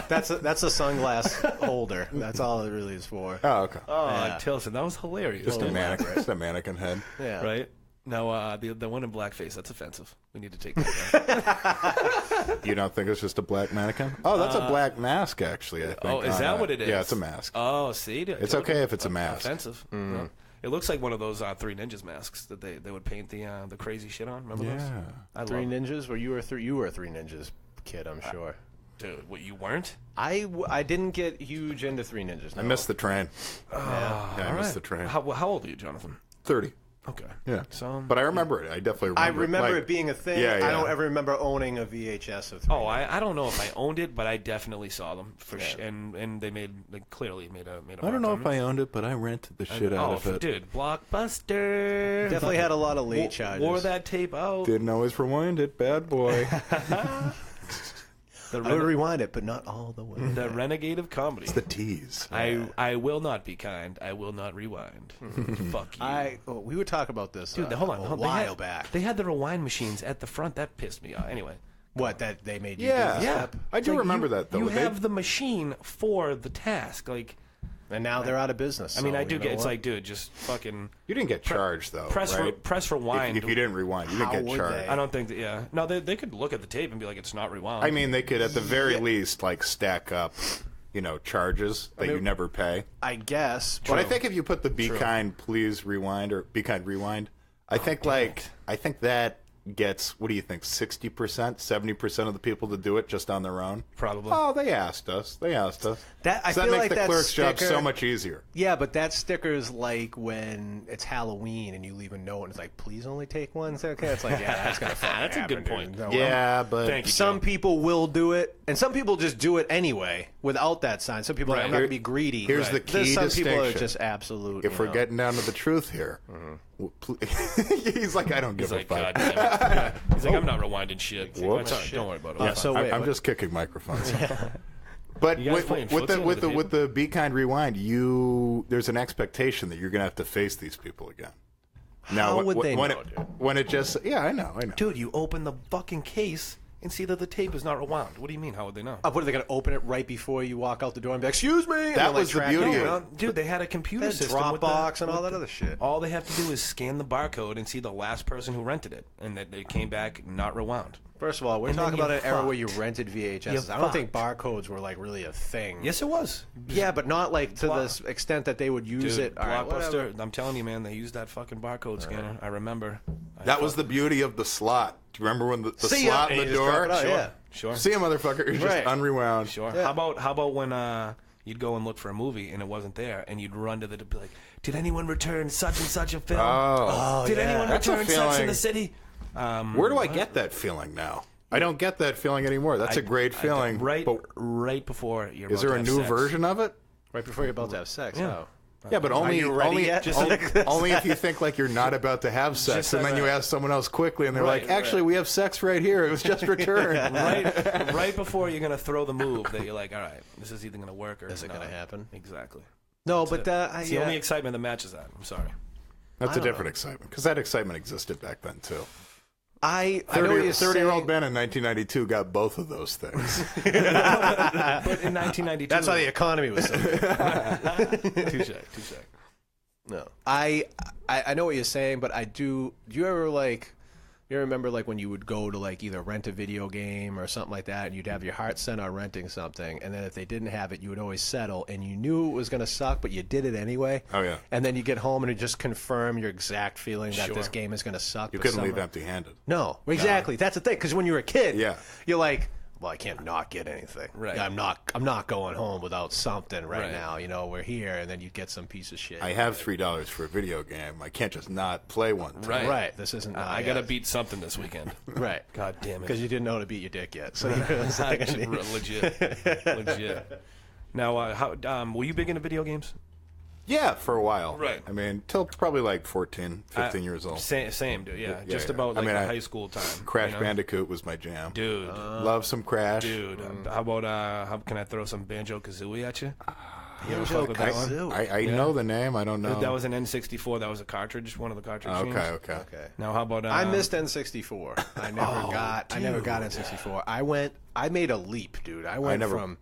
That's a sunglass holder. That's all it really is for. Oh, okay. Oh, Yeah. Tilson, that was hilarious. Just a mannequin head. Yeah. Right? No, the one in blackface, that's offensive. We need to take that down. You don't think it's just a black mannequin? Oh, that's a black mask, actually, I think. Oh, is that what it is? Yeah, it's a mask. Oh, see? It's okay if it's a mask. Offensive. Yeah. It looks like one of those Three Ninjas masks that they would paint the crazy shit on. Remember those? I Three love Ninjas? Well, you were a Three Ninjas kid, I'm sure. Dude, what, you weren't? I didn't get huge into Three Ninjas. No. I missed the train. Yeah. I missed the train. How old are you, Jonathan? 30. Okay. Yeah. So, but I remember it. I definitely remember it. I remember like, it being a thing. Yeah, yeah. I don't ever remember owning a VHS of Three Ninjas. I don't know if I owned it, but I definitely saw them for and they clearly made a. I don't know if I owned it, but I rented the shit out of it. Dude, Blockbuster. Definitely had a lot of late charges. Wore that tape out. Didn't always rewind it, bad boy. I would rewind it, but not all the way. The renegade of comedy. It's the tease. I will not be kind. I will not rewind. Fuck you. We would talk about this Dude, hold on. a while back. They had the rewind machines at the front. That pissed me off. Anyway. What, that they made you Yeah. do this Yeah. step? I do remember that, though. You have the machine for the task. Like, And now they're out of business. I mean, so I do you get. know It's what? like, dude, just fucking You didn't get charged, though, right? press rewind. If you didn't rewind, you didn't How get would charged. they? I don't think that. Yeah. No, they could look at the tape and be like, it's not rewound. I mean, they could, at the very least, like, stack up, charges that you never pay. I guess. But I think if you put the Be Kind, Please Rewind, or Be Kind, Rewind, I think that gets, what do you think, 60%, 70% of the people to do it just on their own? Probably. Oh, they asked us. I So that feel makes like the that clerk's job sticker- so much easier. Yeah, but that sticker's like when it's Halloween and you leave a note and it's like, please only take one. Okay, it's like, yeah, that's gonna fucking That's a happen, good point. dude. No, Yeah, but Thank you. some people will do it, and some people just do it anyway without that sign. Some people are like, I'm not gonna be greedy. Here's the There's key some people are distinction. just absolute. if we're getting down to the truth here, he's like, I don't give He's a like, fuck. God damn it. Yeah. He's like, I'm not rewinding shit. Whoops. It's all right, don't worry about it. so wait, I'm what- just kicking microphones. But You guys playing footsie with the with the Be Kind Rewind, there's an expectation that you're gonna have to face these people again. Now, How would they when know, it, dude? when it just I know. Dude, you open the fucking case and see that the tape is not rewound. What do you mean? How would they know? What are they gonna open it right before you walk out the door and be like, excuse me? And That they'll, like, was the track beauty you of down? it. Dude, they had a computer That system with Dropbox the, and all with that other shit. All they have to do is scan the barcode and see the last person who rented it, and that it came back not rewound. First of all, we're And then talking about you're an era where fucked. you rented VHSs. You're I don't think barcodes were like really a thing. Yes, it was. Yeah, but not like to this extent that they would use Dude, it. All right, whatever. Blockbuster. I'm telling you, man, they used that fucking barcode scanner. I remember. That was the beauty of the slot. Do you remember when the See ya. slot in And the you just drop door? it out, yeah. Sure. See ya, motherfucker. You're just Right. unrewound. Sure. Yeah. How about when you'd go and look for a movie and it wasn't there, and you'd run to the be like, did anyone return such and such a film? Did anyone That's a return Sex in feeling. the City? Where do I get that feeling now? I don't get that feeling anymore. That's a great feeling. Right before you're. Is about there to a have new sex. version of it? Right before you're about to have sex. Yeah. Oh. Yeah, but only you ready only, yet? Just only, like this. only if you think like you're not about to have sex, Just and as then you a- ask someone else quickly, and they're Right, like, "Actually, we have sex right here. It was just returned." right before you're gonna throw the move that you're like, all right, this is either gonna work or Is it not. gonna happen? Exactly. No, but It's the only excitement that matches that. I'm sorry. That's a different excitement because that excitement existed back then too. I know what you're 30-year-old saying. Ben in 1992 got both of those things. But in 1992, That's how the economy was. So good. touche. No, I know what you're saying, but I do. Do you ever like? You remember like when you would go to like either rent a video game or something like that, and you'd have your heart set on renting something, and then if they didn't have it, you would always settle, and you knew it was going to suck, but you did it anyway. Oh, yeah. And then you get home and it just confirm your exact feeling that Sure. this game is going to suck. You but couldn't leave somehow- empty-handed. No, exactly. That's the thing. Because when you're a kid, Yeah. you're like, well, I can't not get anything. Right. I'm not going home without something right Right. now. You know, we're here, and then you get some piece of shit. I have $3 for a video game. I can't just not play one. Right. Right. This isn't. I gotta beat something this weekend. Right. God damn it. Because you didn't know how to beat your dick yet. So it's like, legit. Now, were you big into video games? Yeah, for a while. Right. I mean, till probably like 14, 15 years old. Same, dude. Yeah, just yeah. about I like mean, the I- high school time. Crash you know? Bandicoot was my jam. Dude. Love some Crash. Dude, how about how can I throw some Banjo Kazooie at you? You ever fuck with that one? Banjo-Kazooie. I know the name. I don't know. That was an N64. That was a cartridge, one of the cartridge games. Okay. Now, how about... I missed N64. I never got N64. I made a leap, dude. I went from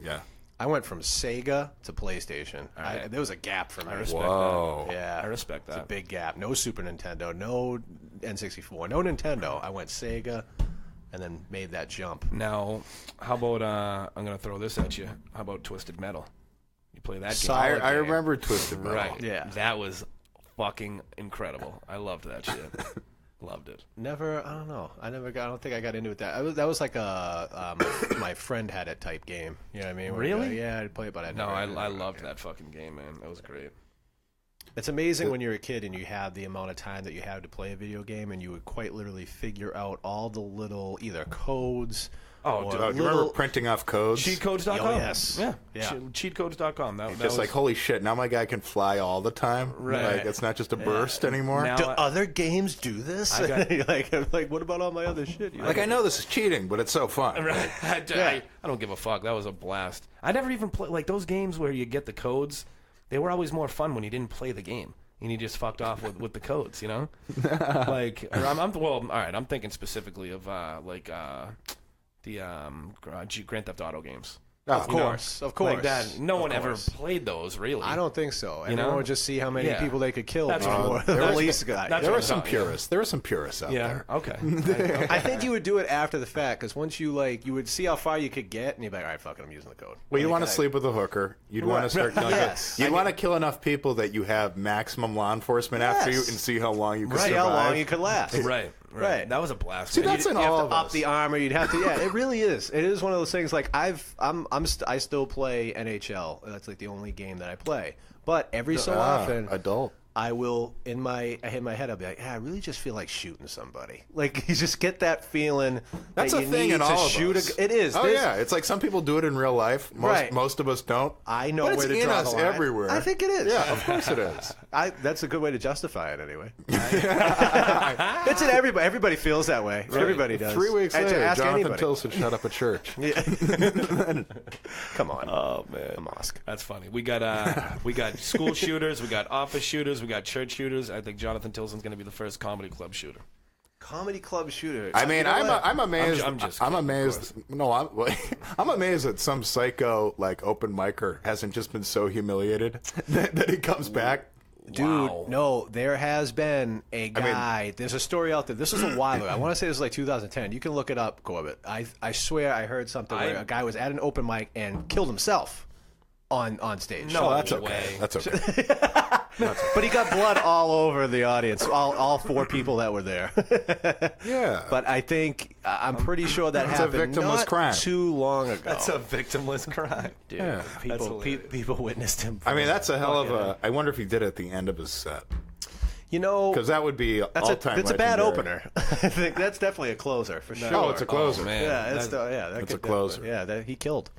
Sega to PlayStation. Right. There was a gap for me. I respect Whoa. that. Yeah, I respect that. It's a big gap. No Super Nintendo, no N64, no Nintendo. I went Sega, and then made that jump. Now, how about... I'm going to throw this at you. How about Twisted Metal? You play that game? Solid I game. remember Twisted Metal. Right. Yeah. That was fucking incredible. I loved that shit. Loved it. Never. I don't know. I don't think I got into it. That was like a my friend had it type game. You know what I mean? Really? Yeah, I'd play it, but I loved that fucking game, man. That was great. It's amazing when you're a kid and you have the amount of time that you have to play a video game, and you would quite literally figure out all the little either codes. Oh, dude. Do you remember printing off codes? Cheatcodes.com. Oh, yes. Yeah. Cheatcodes.com. That Just was like, holy shit, now my guy can fly all the time. Right. Like, it's not just a burst anymore. Now Do other games do this? I'm like, what about all my other shit? I know this is cheating, but it's so fun. Right. I don't give a fuck. That was a blast. I never even played like those games where you get the codes. They were always more fun when you didn't play the game and you just fucked off with the codes, you know? Like, all right, I'm thinking specifically of the Grand Theft Auto games. Of course. Like that. No one ever played those, really. I don't think so. You Everyone know? would just see how many people they could kill That's before right. the That's release what- guy. that's There what were I some thought, purists. There were some purists out there. Okay. I think you would do it after the fact, because once you would see how far you could get, and you'd be like, all right, fuck it, I'm using the code. Well, you'd Like, want to sleep with a hooker. You'd want to start killing. Yes. You'd want to kill enough people that you have maximum law enforcement after you and see how long you could See survive. how long you could last. Right. That was a blast. See, man. that's in You have all to of up us. the armor. You'd have to. Yeah, it really is. It is one of those things. Like I still play NHL. That's like the only game that I play. But every so often, adult. I will in my head. I'll be like, I really just feel like shooting somebody. Like you just get that feeling. That's that a you thing need in to all of shoot us. It is. Oh There's- yeah, it's like some people do it in real life. Most of us don't. I know but where it's to in draw us the line. everywhere. I think it is. Yeah, of course it is. That's a good way to justify it, anyway. It's in everybody. Everybody feels that way. Right. Everybody does. 3 weeks And to later, ask Jonathan anybody. Tillson shut up a church. Yeah. Come on. Oh man, a mosque. That's funny. We got school shooters, we got office shooters, we got church shooters. I think Jonathan Tillson's going to be the first comedy club shooter. Comedy club shooter. I mean, You know what? I'm amazed. I'm just I'm kidding, amazed. No, I'm amazed that some psycho like open micer hasn't just been so humiliated that he comes back. Dude, Wow. no, there has been a guy. There's a story out there. This was a while ago. I want to say this was like 2010. You can look it up, Corbett. I swear I heard something where a guy was at an open mic and killed himself on stage. No, That's okay. way. That's okay. But he got blood all over the audience, all 4 people that were there. Yeah. But I think, I'm pretty sure that a happened victimless not crime. too long ago. That's a victimless crime. Dude, Yeah. people witnessed him. I mean, that's a hell of a. I wonder if he did it at the end of his set, You know, because that would be all time. it's a bad legendary. opener. I think that's definitely a closer for sure. Oh, it's a closer. Oh, man. Yeah, it's That- that's a closer. Yeah, he killed.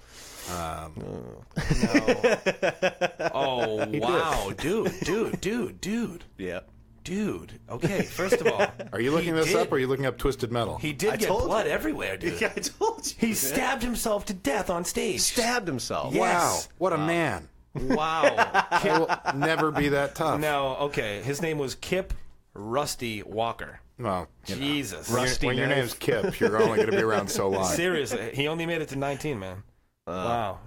Oh wow, dude. Yeah. Dude. Okay, first of all, Are you looking this up, or are you looking up Twisted Metal? he did get told blood you. everywhere, dude. Yeah, I told you. He stabbed himself to death on stage. stabbed himself. Yeah. Wow, Yes. what a man! Wow. I will never be that tough. Now, okay, his name was Kip Rusty Walker. Well, you know, Jesus. Rusty when your knife. name's Kip, you're only going to be around so long. Seriously, he only made it to 19, man. Wow,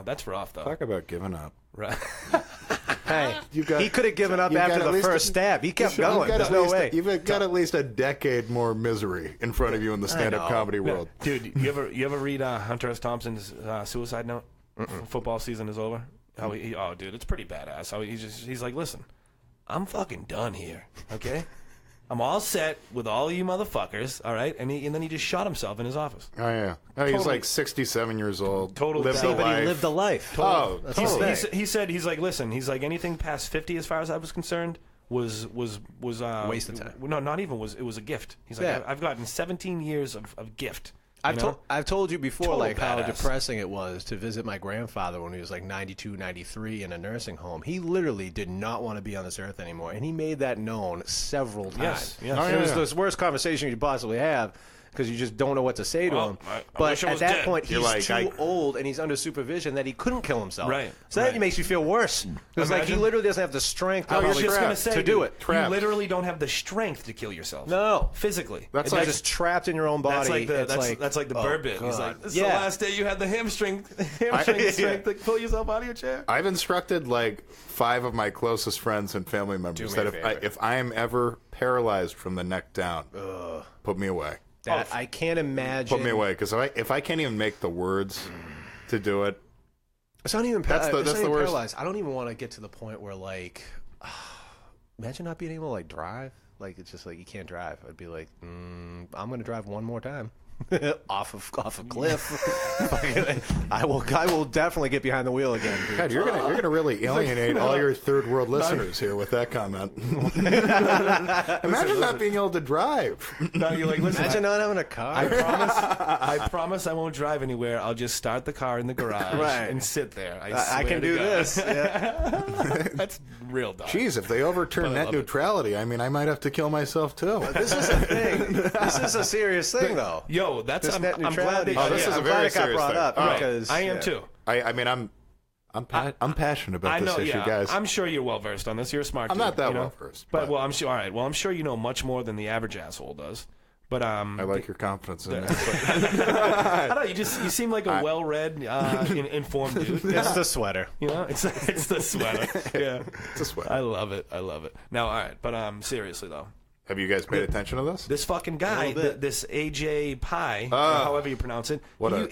that's rough though. Talk about giving up. Right. Hey, You got- he could have given up you got after at the least first stab. He kept going. There's no way. You've got at least a decade more misery in front of you in the stand-up know. comedy world. Dude, you ever read Hunter S. Thompson's suicide note? Football season is over. How oh, dude, it's pretty badass. How he's like, listen, I'm fucking done here. Okay, I'm all set with all you motherfuckers. All right, and then he just shot himself in his office. Oh yeah, oh, he's Totally. like 67 years old. Totally lived bad. a See, but he life. lived a life. Oh, That's totally. his thing. He said he's like, listen, he's like anything past 50, as far as I was concerned, was Waste of time. No, not even was. It was a gift. He's like, Yeah. I've gotten 17 years of gift. I've told you before, Total like how badass. depressing it was to visit my grandfather when he was like 92, 93 in a nursing home. He literally did not want to be on this earth anymore, and he made that known several times. Yes. Oh, And it was yeah. the worst conversation you could possibly have. because you just don't know what to say to him. I But wish I at was that dead. point, You're he's like, too old and he's under supervision that he couldn't kill himself. Right, So that makes you feel worse because like he Imagine- literally doesn't have the strength I was probably just gonna say, to do dude, it. You literally don't have the strength to kill yourself. No. Physically. That's It's like just trapped in your own body. That's like the bird bit. He's like, this is the last day you had the hamstring strength to pull yourself out of your chair. I've instructed like 5 of my closest friends and family members that if I am ever paralyzed from the neck down, put me away. That, I can't imagine. Put me away, because if I can't even make the words to do it, It's not even, that's the worst. paralyzed. I don't even want to get to the point where like, imagine not being able to like drive. Like it's just like you can't drive. I'd be like, I'm gonna drive one more time. off a cliff. I will definitely get behind the wheel again, dude. God, you're gonna really alienate all your third world listeners here with that comment. Imagine not being able to drive. No, you're like, listen, Imagine not having a car. I promise I won't drive anywhere. I'll just start the car in the garage and sit there. I can do this. Yeah. That's real dumb. Jeez, if they overturn net neutrality, I mean, I might have to kill myself too. This is a thing. This is a serious thing, though. Yo, that's This net I'm glad neutrality. that this is a I'm very glad it got serious brought thing. up because I am too. I mean, I'm passionate about I know, this issue, yeah. guys. I'm sure you're well versed on this. You're a smart. I'm dude, not that you know? well versed, but well, I'm sure. All right. Well, I'm sure you know much more than the average asshole does. But I like your confidence in me. I don't know. You seem like a well-read, informed dude. it's the sweater. You know, it's the sweater. Yeah, It's a sweat. I love it. I love it. Now, all right, but seriously though, Have you guys paid attention to this? this fucking guy, this AJ Pie, or however you pronounce it,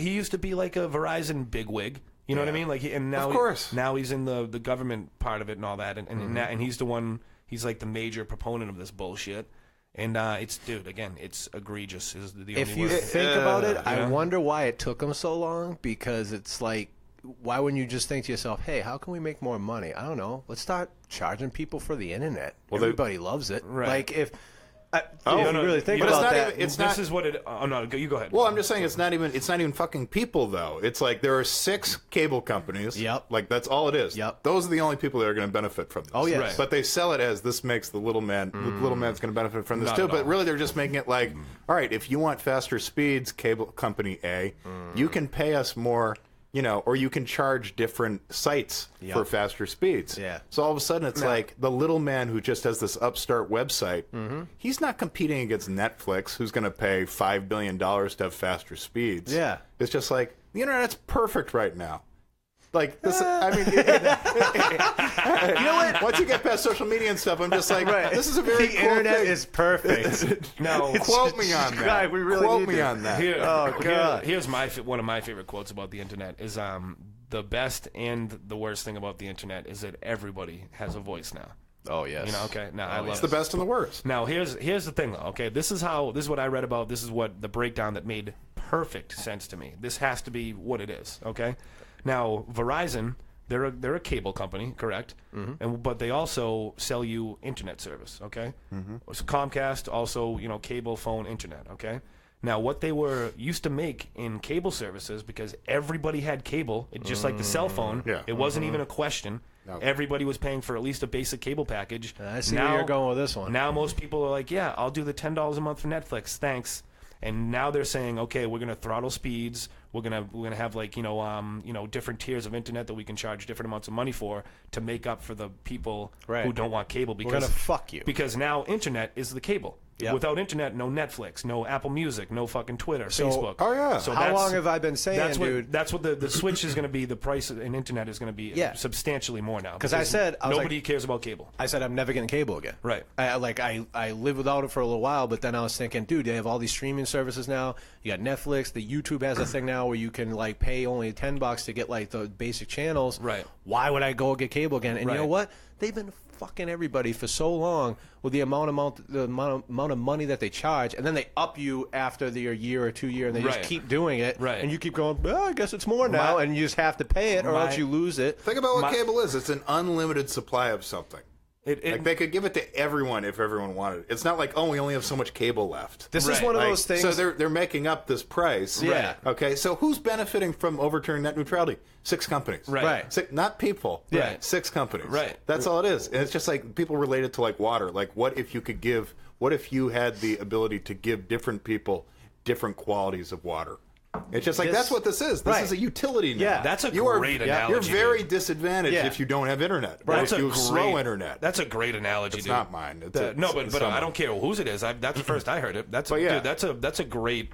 he used to be like a Verizon bigwig. You know what I mean? Like, and now, of course. now he's in the government part of it and all that, and he's the one. He's like the major proponent of this bullshit. And it's, dude, again, it's egregious. Is the If only you word. think about it, I Yeah. wonder why it took him so long. Because it's like, why wouldn't you just think to yourself, "Hey, how can we make more money? I don't know. Let's start charging people for the internet. Everybody loves it. Right. Like if you really think But it's about not that, even- it's this not- is what it. Oh no, you go ahead. Well, I'm just saying it's not even fucking people though. It's like there are 6 cable companies. Yep. Like that's all it is. Yep. Those are the only people that are going to benefit from this. Oh, yes. Right. But they sell it as this makes the little man. The little man's going to benefit from this Not too. at But all. really, they're just making it like, all right, if you want faster speeds, cable company A, you can pay us more. You know, or you can charge different sites for faster speeds. Yeah. So all of a sudden, it's like the little man who just has this upstart website. He's not competing against Netflix, who's going to pay $5 billion to have faster speeds. Yeah. It's just like the internet's perfect right now. Like this, I mean, you know what? Once you get past social media and stuff, I'm just like, this is a very the cool internet thing. is perfect. now, Quote me on that. God, we really Quote need me to. on that. Here's one of my favorite quotes about the internet is the best and the worst thing about the internet is that everybody has a voice now. Oh yes. You know, okay. Now I love It's the best and the worst. Now here's the thing though. Okay, this is what I read about. This is what the breakdown that made perfect sense to me. This has to be what it is. Okay. Now Verizon, they're a cable company, correct? But they also sell you internet service. Okay. So Comcast also cable, phone, internet. Okay. Now, what they were used to make in cable services, because everybody had cable, just like the cell phone, it wasn't even a question. No. Everybody was paying for at least a basic cable package. I see where you're going with this one. Now most people are like, yeah, I'll do the $10 a month for Netflix, thanks. And now they're saying, okay, we're gonna throttle speeds. We're gonna have like different tiers of internet that we can charge different amounts of money for to make up for the people who don't want cable. Because we're gonna fuck you. Because now internet is the cable. Yep. Without internet, no Netflix, no Apple Music, no fucking Twitter, Facebook. Oh yeah. So how long have I been saying, dude? That's what the switch is going to be. The price in internet is going to be substantially more now. Because I said nobody cares about cable. I said I'm never getting cable again. Right. I lived without it for a little while, but then I was thinking, dude, they have all these streaming services now. You got Netflix. The YouTube has a thing now where you can like pay only $10 to get like the basic channels. Right. Why would I go get cable again? And you know what? They've been fucking everybody for so long with the amount of money that they charge, and then they up you after the year or 2 year, and they just keep doing it, and you keep going, well, I guess it's more now, and you just have to pay it or else you lose it. Think about what cable is. It's an unlimited supply of something. Like they could give it to everyone if everyone wanted it. It's not like, oh, we only have so much cable left. This is one of those things. So they're making up this price. Yeah. Okay. So who's benefiting from overturning net neutrality? 6 companies. Right. Not people. Yeah. 6 companies. Right. That's all it is. And it's just like people relate it to like water. Like what if you had the ability to give different people different qualities of water. It's just like that's what this is. This is a utility now. Yeah, that's a great analogy. You're very disadvantaged if you don't have internet. Right. If you have slow internet. That's a great analogy. It's dude. not mine. But I don't care whose it is. That's the first I heard it. Dude, that's a great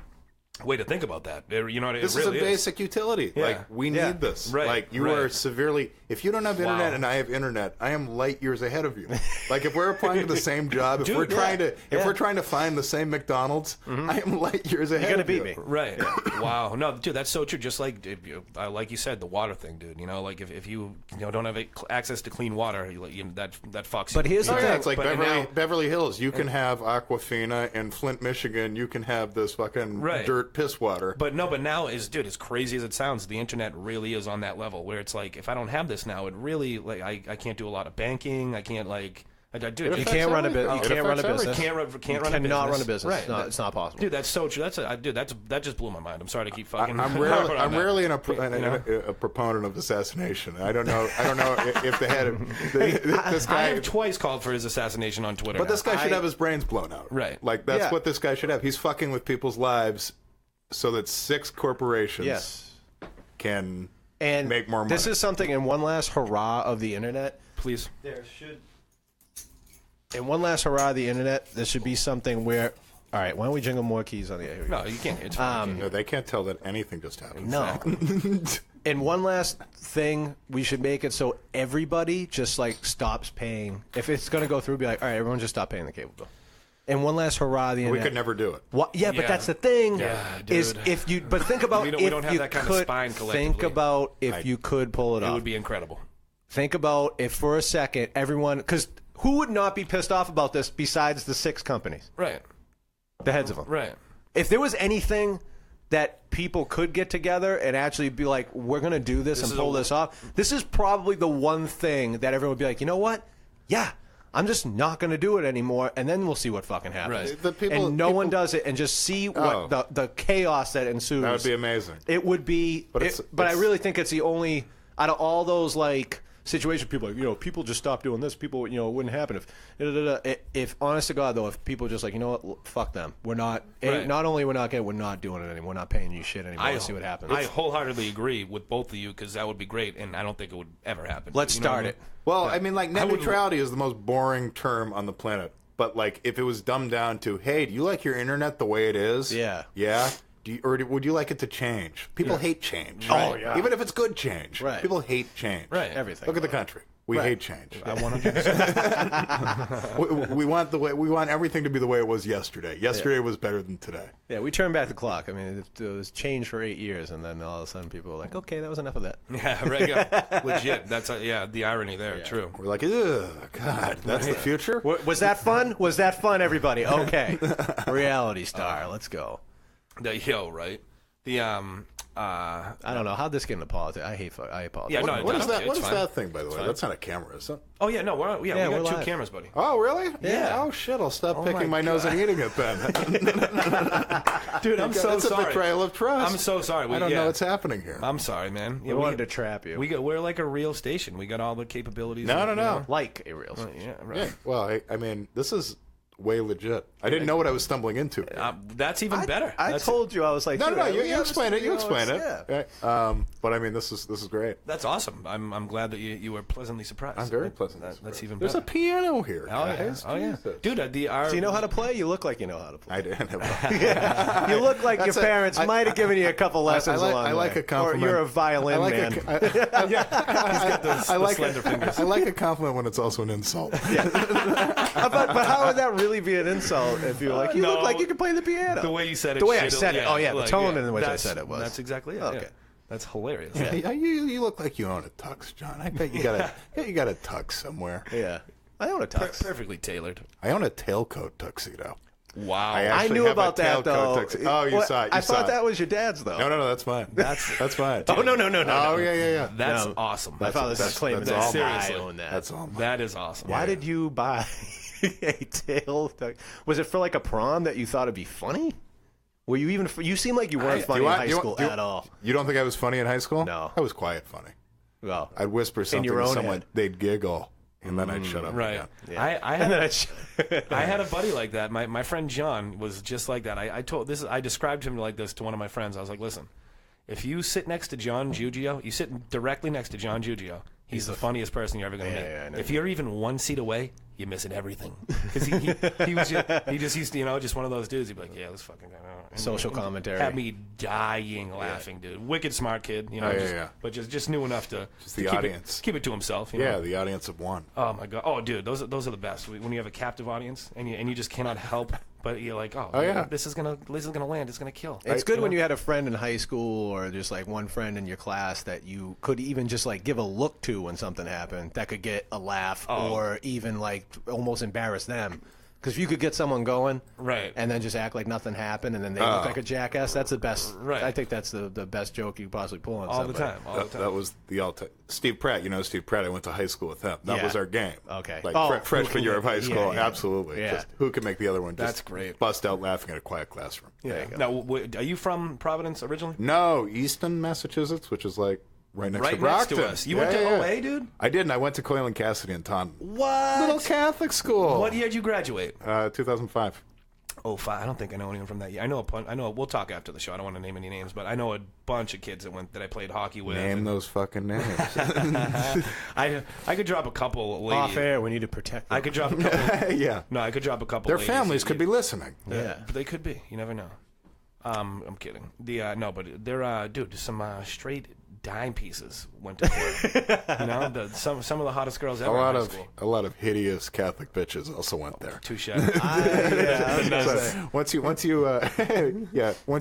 way to think about that. You know, this is a basic utility. Yeah. Like we need this. Right. Like you are severely. If you don't have internet and I have internet, I am light years ahead of you. Like if we're applying to the same job, if we're trying to find the same McDonald's, I am light years ahead. You're gonna beat me. Right. Wow. No, dude, that's so true. Just like like you said, the water thing, dude. You know, like if you don't have access to clean water, that fucks you. But here's the thing. It's like Beverly Hills. You can have Aquafina. In Flint, Michigan, you can have this fucking dirt piss water. But now dude, as crazy as it sounds, the internet really is on that level where it's like, if I don't have this now, it really, like, I can't do a lot of banking. I can't, like, you can't run a business. You can't run a business. Cannot run a business. Right. It's not possible. Dude, that's so true. That just blew my mind. I'm sorry to keep fucking. I'm rarely a proponent of assassination. I don't know if they had this guy. I have twice called for his assassination on Twitter. But this guy should have his brains blown out. Right. Like that's what this guy should have. He's fucking with people's lives so that 6 corporations can make more money. This is something, in one last hurrah of the internet. Please. In one last hurrah of the internet, there should be something where... All right, why don't we jingle more keys on the air? No, you can't. It's no, they can't tell that anything just happened. No. And one last thing, we should make it so everybody just, like, stops paying. If it's going to go through, be like, all right, everyone just stop paying the cable bill. And one last hurrah of the internet. We could never do it. But that's the thing. Yeah, is dude. if you... But think about we don't have that kind of spine collectively. Think about if you could pull it off. It would be incredible. Think about if for a second everyone... Because who would not be pissed off about this besides the 6 companies? Right. The heads of them. Right. If there was anything that people could get together and actually be like, we're going to do this and pull this off, this is probably the one thing that everyone would be like, you know what? Yeah, I'm just not going to do it anymore, and then we'll see what fucking happens. Right. And no one does it, and just see what the chaos that ensues. That would be amazing. It would be, but I really think it's the only, out of all those, like, situation, people are like, people just stop doing this. People, it wouldn't happen if honest to God, though, if people just like, you know what, fuck them. We're not. Not only we're not doing it anymore. We're not paying you shit anymore. Let's see what happens. I wholeheartedly agree with both of you because that would be great, and I don't think it would ever happen. Let's start it. Well, I mean, like, net neutrality is the most boring term on the planet. But like, if it was dumbed down to, hey, do you like your internet the way it is? Yeah. Yeah. Or would you like it to change? People hate change. Oh, yeah. Even if it's good change. Right. People hate change. Right. Everything. Look at the country. We hate change. I 100%. we want everything to be the way it was yesterday. Yesterday was better than today. Yeah, we turned back the clock. I mean, it was changed for 8 years, and then all of a sudden people were like, okay, that was enough of that. Yeah, right. Yeah. Legit. That's the irony there. Yeah. True. We're like, ugh, God, that's the future? Was that fun? Was that fun, everybody? Okay. Reality Star. Let's go. Right? I don't know. How'd this get into politics? I apologize. Yeah, no, what is that? What is that thing, by the way? That's not a camera, is it? Oh yeah, no, we got we're 2 live. cameras, buddy. Oh really? Yeah. Oh shit! I'll stop picking my nose and eating it then. Dude, I'm so sorry. It's a betrayal of trust. I'm so sorry. I don't know what's happening here. I'm sorry, man. We wanted to trap you. We're like a real station. We got all the capabilities. No. Like a real station. Yeah, right. Yeah. Well, I mean, this is way legit. I didn't know what I was stumbling into. That's even better. I told you I was like, no. You explain it. You explain it. Yeah. Right. But I mean, this is great. That's awesome. I'm glad that you were pleasantly surprised. I'm very pleasantly surprised. That's even better. There's a piano here. Guys. Oh yeah. Dude, do you know how to play? You look like you know how to play. I do. You look like your parents might have given you a couple lessons along the way. I like a compliment. Or you're a violin man. He's got those slender fingers. I like a compliment when it's also an insult. Yeah. But how would that really be an insult if you were like, you look like you can play the piano? The way you said it. The way I said it. Oh, yeah. The tone in which I said it was. That's exactly it. Okay. Yeah. That's hilarious. Yeah. You look like you own a tux, John. I bet you got a tux somewhere. Yeah. I own a tux. Perfectly tailored. I own a tailcoat tuxedo. Wow. I knew about that, though. Oh, you saw it. I thought that was your dad's, though. No, that's mine. That's mine. Oh, no. Oh, yeah. That's awesome. My father's claiming that. Seriously. I own that. That's all mine. That is awesome. Why did you buy a tail tux? Was it for like a prom that you thought it'd be funny? Were you even? You seem like you weren't funny in high school at all. You don't think I was funny in high school? No. I was quiet funny. Well, I'd whisper something to someone, they'd giggle. and then I'd shut up. Right. Again. Yeah. I had a buddy like that. My friend John was just like that. I described him like this to one of my friends. I was like, listen, if you sit next to John Giugio, you sit directly next to John Giugio. He's the funniest person you're ever going to meet. Yeah, if you're even one seat away, you're missing everything. Because he just used to, just one of those dudes. He'd be like, yeah, this fucking guy. Social commentary. Had me dying laughing, dude. Wicked smart kid, but just knew enough to the audience. Keep it to himself. Yeah, the audience of one. Oh my god. Oh, dude, those are the best. When you have a captive audience and you just cannot help. But you're like, this is gonna land. It's gonna kill. It's good when you had a friend in high school or just like one friend in your class that you could even just like give a look to when something happened that could get a laugh or even like almost embarrass them. Because if you could get someone going, right, and then just act like nothing happened, and then they look like a jackass, that's the best. Right. I think that's the best joke you could possibly pull on somebody. All the time. That was the all-time. Steve Pratt, Steve Pratt. I went to high school with him. That was our game. Okay. Like freshman year of high school, absolutely. Yeah. Just who could make the other one? That's great. Bust out laughing in a quiet classroom. Yeah. Now, are you from Providence originally? No, Easton, Massachusetts, which is like right next to Brockton. Next to us. You went to OA, dude? I did, and I went to Coyle and Cassidy in Taunton. What? Little Catholic school. What year did you graduate? 2005. Oh, 5. I don't think I know anyone from that year. I know. We'll talk after the show. I don't want to name any names, but I know a bunch of kids that I played hockey with. Name those fucking names. I could drop a couple. Ladies. Off air, we need to protect them. I could drop a couple. Yeah. No, I could drop a couple. Their ladies families could be listening. Yeah, but they could be. You never know. I'm kidding. No, but they're dude. Some straight dime pieces went to court. Some of the hottest girls ever. A lot of hideous Catholic bitches also went there. Touche. So once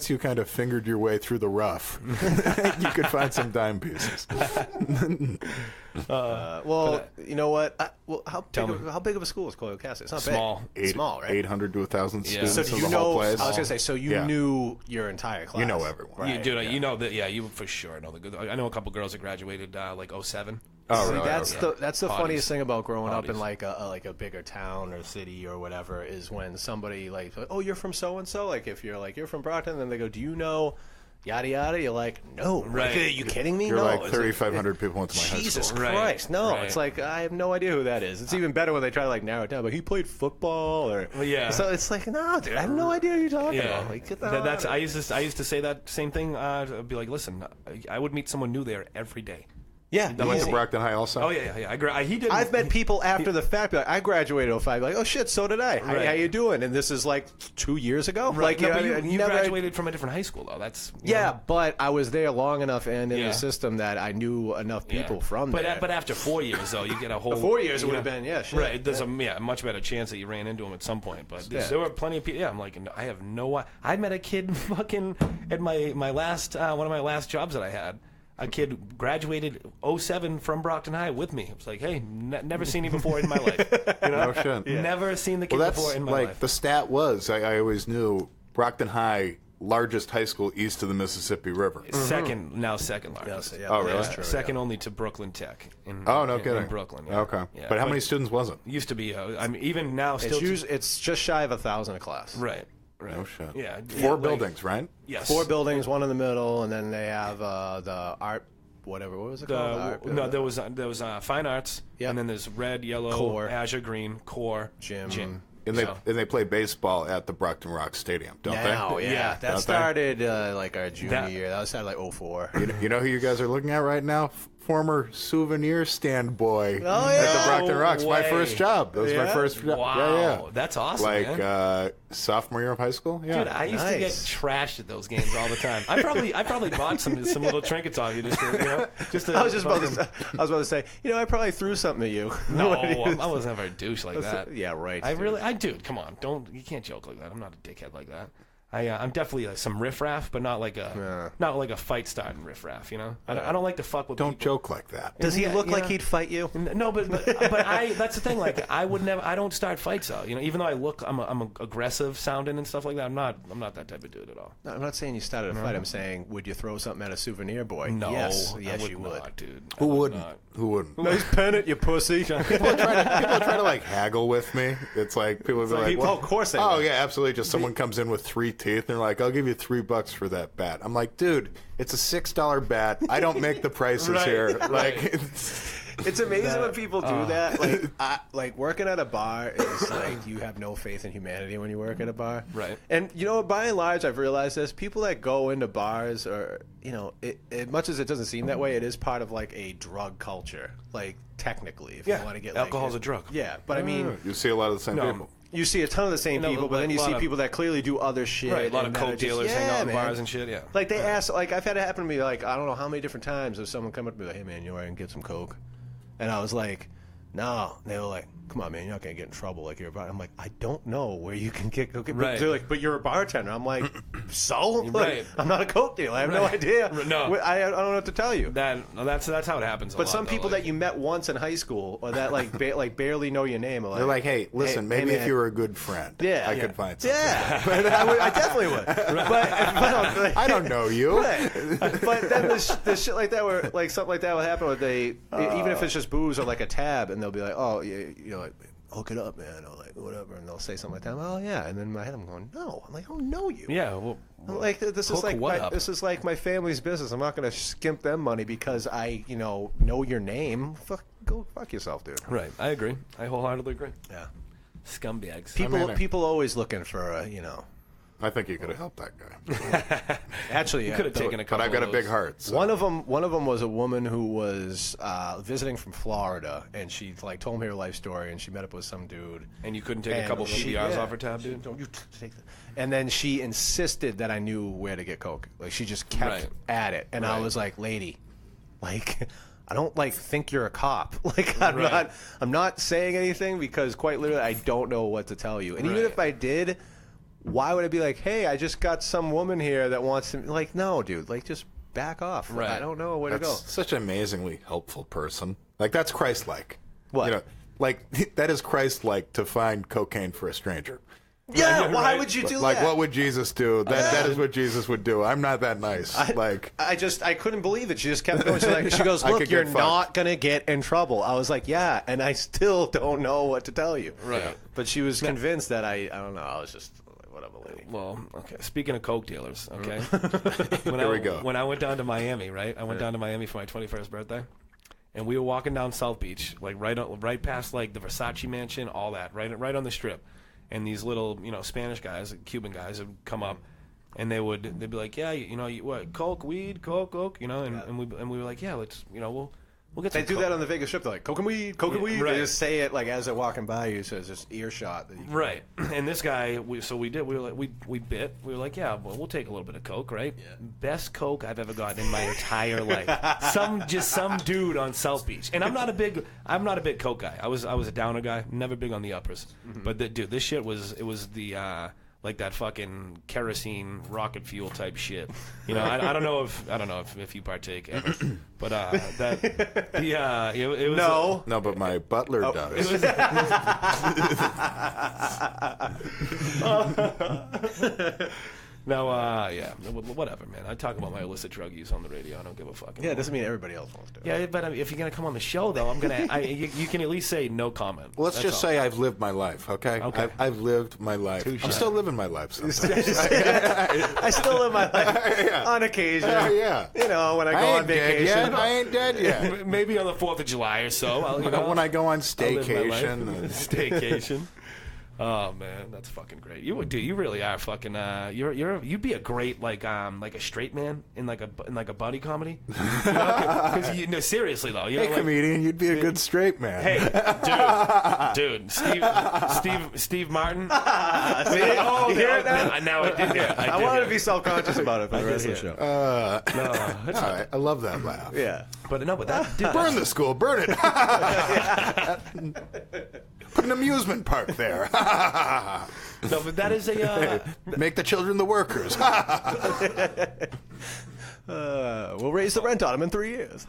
you kind of fingered your way through the rough, you could find some dime pieces. You know what? How big of a school is Coyle Cassidy? It's not small. Big. Small, right? 800 to 1,000 students So in the whole place. I was gonna say, so you knew your entire class. You know everyone. Right. You know that. Yeah, you for sure know the good. I know a couple girls that graduated like 07. Oh, really? Okay. That's the funniest thing about growing up in like a bigger town or city or whatever is when somebody like, oh, you're from so and so. Like if you're like you're from Brighton, then they go, do you know? Yada yada. You're like, no. Right. Like, are you kidding me? You're no. like 3,500 people went to my high school. Jesus Christ. No. Right. It's like I have no idea who that is. It's even better when they try to like narrow it down. But he played football or So it's like, no, dude, I have no idea who you're talking about. Like, get the hell out of I used to say that same thing. I'd be like, listen, I would meet someone new there every day. Yeah, you went to Brockton High also? Oh yeah. He did. I've met people after the fact. Like, I graduated in 05. Like, oh shit, so did I. How you doing? And this is like 2 years ago. Right. Like, you graduated from a different high school though. That's but I was there long enough and in the system that I knew enough people from there. But after 4 years though, you get a whole 4 years would have been shit. Right. There's a much better chance that you ran into him at some point. But there were plenty of people. Yeah, I'm like, I have no. I met a kid fucking at my last one of my last jobs that I had. A kid graduated 07 from Brockton High with me. It was like, hey, never seen you before in my life. No shit. Never seen the kid before in my life. The stat was, I always knew Brockton High, largest high school east of the Mississippi River. Second largest. Oh, really? True, second only to Brooklyn Tech. No kidding. In Brooklyn. Okay. Yeah, but how many students was it? Used to be, even now still. It's just shy of 1,000 a class. Right. No shit. Yeah. 4 buildings, right? Yes. 4 buildings, one in the middle, and then they have the art, whatever. What was it called? There was fine arts, and then there's red, yellow, core, azure, green, core, gym. And they play baseball at the Brockton Rock Stadium, don't they? Yeah. That started like our junior year. That started like 04. You know who you guys are looking at right now? Former souvenir stand boy at the Brockton Rocks. No my way. first job. That was my first job. Wow. Yeah. That's awesome, like man. Sophomore year of high school. Yeah. Dude, I used to get trashed at those games all the time. I probably bought some little trinkets off you just to, I was about to say, I probably threw something at you. No, I was never a douche like that. Yeah, right. Dude, come on, you can't joke like that. I'm not a dickhead like that. I'm definitely some riffraff, but not like a fight starting riffraff. I don't like to fuck with. Don't people. joke like that. Does he look like he'd fight you? No, but that's the thing. Like I would never. I don't start fights out. Even though I'm aggressive sounding and stuff like that. I'm not that type of dude at all. No, I'm not saying you started a fight. I'm saying, would you throw something at a souvenir boy? No, yes, you would, not, dude. Who wouldn't? Who wouldn't? Nice pennant, you pussy. People try to like haggle with me. It's like people will be like, well, of course they would. would. Yeah, absolutely. Just someone comes in with 3 teeth and they're like, I'll give you $3 for that bat. I'm like, dude, it's a $6 bat. I don't make the prices here. Like, It's amazing when people do that. Like working at a bar is like you have no faith in humanity when you work at a bar. Right. And you know, by and large, I've realized this: people that go into bars, or as much as it doesn't seem that way, it is part of like a drug culture. Like technically, if you want to get alcohol's a drug. Yeah, but I mean, you see a lot of the same people. You see a ton of the same people, but then you see people that clearly do other shit. Right, a lot of coke dealers hang out in man. bars and shit, Like, they ask, like, I've had it happen to me, like, I don't know how many different times of someone come up to me like, hey, man, you know where I can get some coke? And I was like, no. And they were like, come on, man, you're not going to get in trouble like you're a bartender. I'm like, I don't know where you can get coke. Right. They're like, but you're a bartender. I'm like, so? Like, right. I'm not a coke dealer. I have no idea. No. I don't know what to tell you. That's how it happens a But lot, some people that you met once in high school or that like barely know your name are like, They're like, hey, listen, maybe man. if you were a good friend, I could find something. Yeah, but I definitely would. But I don't know you. Right. But then there's shit like that where like something like that will happen where even if it's just booze or like a tab, and they'll be like, oh, like, hook it up, man, or like whatever, and they'll say something like that. Oh yeah, and then in my head I'm going, no, I'm like, I don't know you. Yeah, well, like this is like my family's business. I'm not going to skimp them money because I know your name. Go fuck yourself, dude. Right, I agree. I wholeheartedly agree. Yeah, scumbags. People always looking for I think you could have helped that guy. Actually, you could have taken a couple. But I've got of a big heart. So. One of them was a woman who was visiting from Florida, and she like told me her life story, and she met up with some dude. And you couldn't take a couple PBRs off her tab, dude. Don't you take that? And then she insisted that I knew where to get coke. Like she just kept at it, and I was like, lady, like. I don't think you're a cop. Like I'm not saying anything because quite literally I don't know what to tell you. And even if I did, why would I be like, hey, I just got some woman here that wants to like, no, dude, like just back off. Right. I don't know where to go. Such an amazingly helpful person. Like that's Christ-like. What? Like that is Christ-like to find cocaine for a stranger. Yeah, why would you do that? Like, what would Jesus do? That is what Jesus would do. I'm not that nice. I couldn't believe it. She just kept going. She goes, look, you're not going to get in trouble. I was like, yeah, and I still don't know what to tell you. Right. But she was convinced that I don't know. I was just like, whatever, lady. Well, okay. Speaking of coke dealers, okay. Here we go. When I went down to Miami, right? I went down to Miami for my 21st birthday. And we were walking down South Beach, like right past like the Versace mansion, all that, right on the strip. And these little, Spanish guys, Cuban guys would come up, and they'd be like, yeah, what, coke, weed, coke, and we were like, yeah, let's, we'll get some They do coke. that on the Vegas Strip. They're like, coke and weed, coke and weed. Right. They just say it like as they're walking by you, so it's just earshot. Right. And this guy, we were like, we bit. We were like, yeah, well, we'll take a little bit of coke, right? Yeah. Best coke I've ever gotten in my entire life. Some dude on South Beach. And I'm not a big coke guy. I was a downer guy, never big on the uppers. Mm-hmm. But dude, this shit was the like that fucking kerosene rocket fuel type shit. I don't know if you partake ever. But it was no, but my butler does. Now, whatever, man. I talk about my illicit drug use on the radio. I don't give a fuck. Yeah, it doesn't mean everybody else wants to. Yeah, but if you're gonna come on the show, though, you can at least say no comment. Well, let's just say I've lived my life, okay? I've lived my life. I'm still living my life sometimes. I still live my life on occasion. Yeah. When I go on vacation. I ain't dead yet. Maybe on the 4th of July or so. When I go on staycation. Staycation. Oh man, that's fucking great. You really are fucking. You'd be a great like a straight man in like a buddy comedy. Because seriously though, hey comedian, you'd be a good straight man. Hey, dude, Steve Martin. You hear it now? Now I did hear it. I wanted to be self-conscious about it for the rest of the show. No, all right. I love that laugh. Yeah, but that dude, burn the school, burn it. Put an amusement park there. No, but that is a make the children the workers. We'll raise the rent on them in 3 years.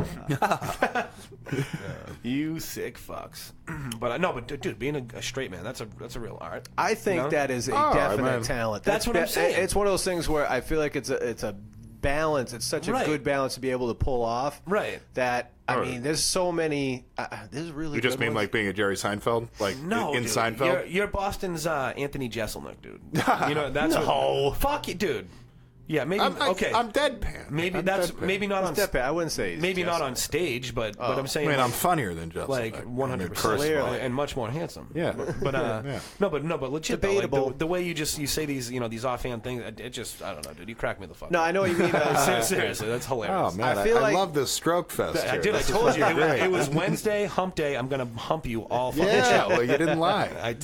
You sick fucks. But dude, being a straight man, that's a real art. I think that is a definite talent. That's what I'm saying. It's one of those things where I feel like it's a balance. It's such a good balance to be able to pull off. Right. That I mean, there's so many. There's really. You just good mean ones. like being a Jerry Seinfeld, like no, in dude, Seinfeld. You're Boston's Anthony Jeselnik, dude. That's no. fuck you, dude. Yeah, maybe. Okay, I'm deadpan. Maybe I'm that's deadpan. maybe not on. Deadpan. I wouldn't say. Maybe not on stage, but I'm saying. I mean, I'm funnier than Justin. Like 100%, and much more handsome. Yeah, but but legit. Debatable. Though, like, the way you say these these offhand things, it just I don't know, dude. You crack me the fuck. No, I know what you mean. Seriously, that's hilarious. Oh man, I love this stroke fest. I told you it was Wednesday, hump day. I'm gonna hump you all fucking show. Yeah, well, you didnn't lie.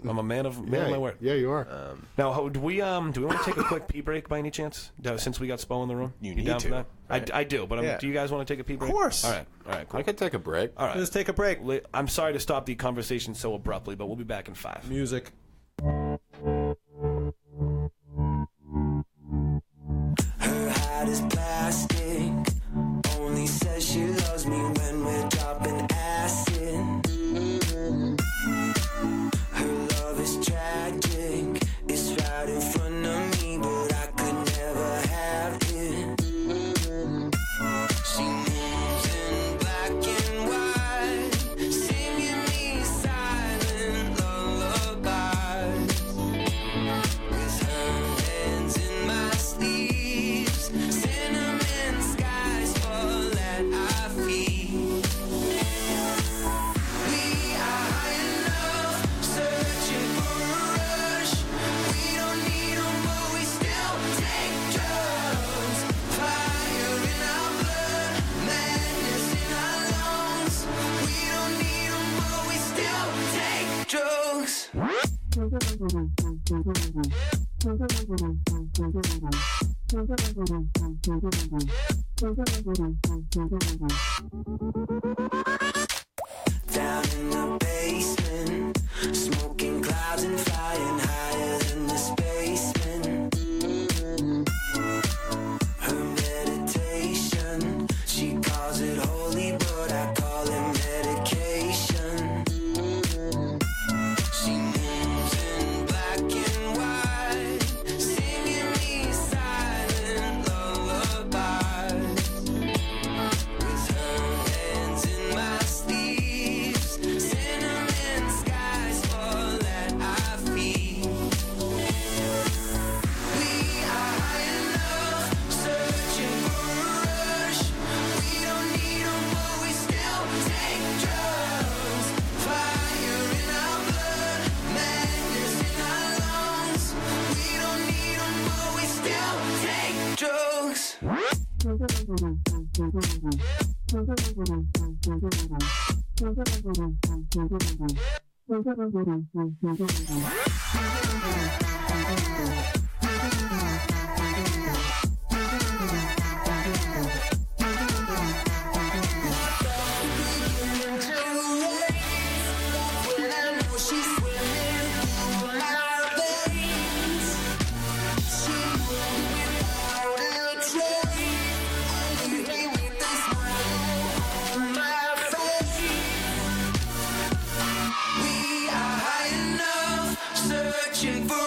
I'm a man of my word. Yeah, you are. Now, do we want to take a quick pee break by any chance? Since we got Spo in the room, you down need for that? Right. I do, but do you guys want to take a pee break? Of course. All right, cool. I could take a break. All right, let's take a break. I'm sorry to stop the conversation so abruptly, but we'll be back in 5. Music. Her heart is plastic. Only says she loves me when we're dropping acid. Her love is tragic. It's right in front of me, but I could never have it. She moves in black and white, singing me silent lullabies. With her hands in my sleeves, cinnamon skies fall at our feet. We are high enough, searching for a rush. We don't need 'em, but we still take drugs. Fire in our blood, madness in our lungs. We don't need 'em, but we still take drugs. Down in the basement, smoking clouds and flying higher than the spaceman. Her meditation, she calls it holy, but I call it medication. She moves in black and white, singing me silent lullabies. With her hands in my sleeves, cinnamon skies fall at our feet. We are high enough, searching for a rush. We don't need 'em, but we still take drugs. Fire in our blood, madness in our lungs. We don't need 'em, but we still take drugs. We are high enough, searching for a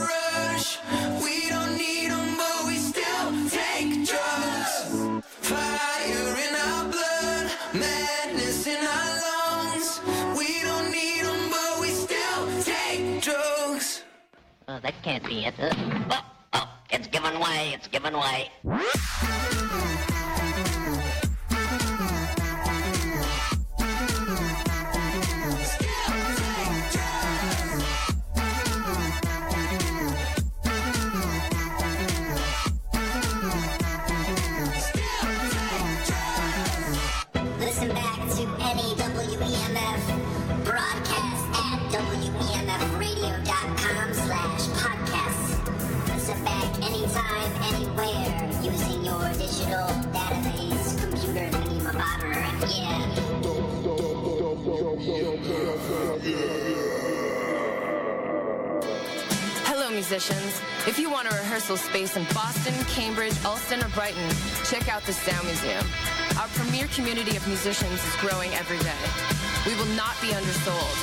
rush. We don't need 'em, but we still take drugs. Fire in our blood, madness in our lungs. We don't need 'em, but we still take drugs. Oh, that can't be it. Oh, it's giving way. It's giving way. Listen back to any WEMF broadcast at WEMFradio.com/podcasts. Listen back anytime, anywhere, using your digital database, computer, minima bobber, yeah. Hello, musicians. If you want a rehearsal space in Boston, Cambridge, Ulster, or Brighton, check out the Sound Museum. Our premier community of musicians is growing every day. We will not be undersold.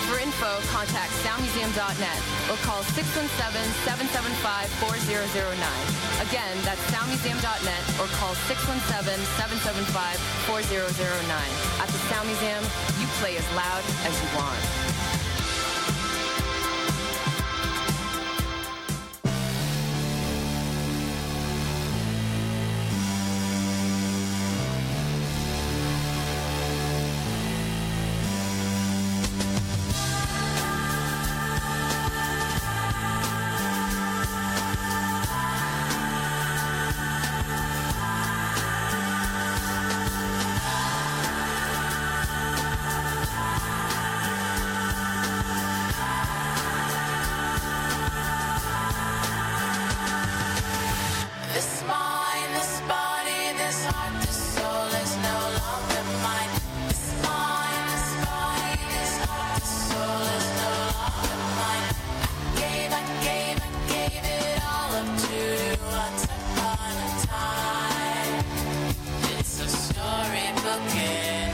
For info, contact soundmuseum.net or call 617-775-4009. Again, that's soundmuseum.net or call 617-775-4009. At the Sound Museum, you play as loud as you want. booking.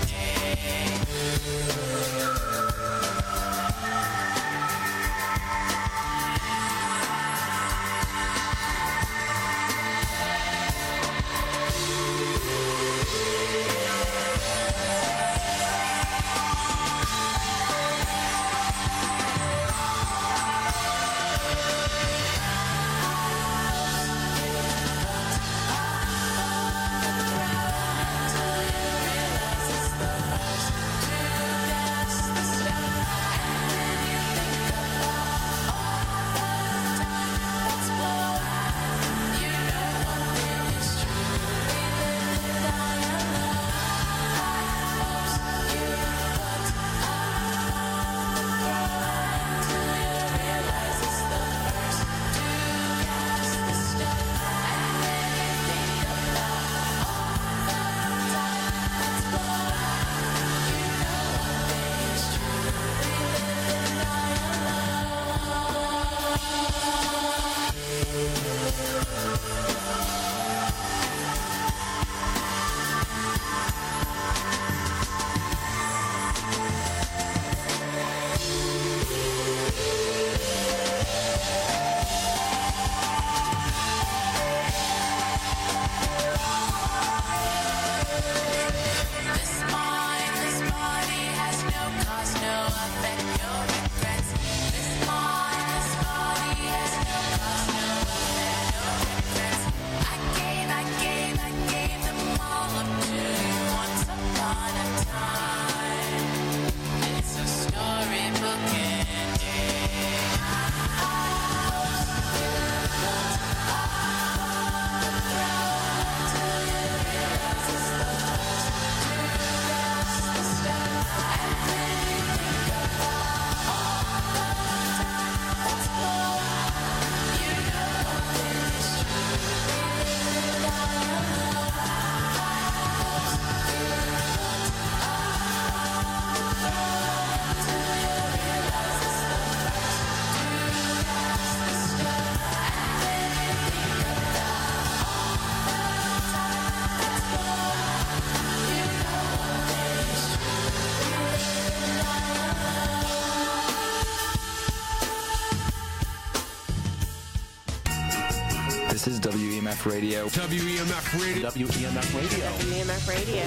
This is WEMF Radio. WEMF Radio. WEMF Radio. EMF Radio.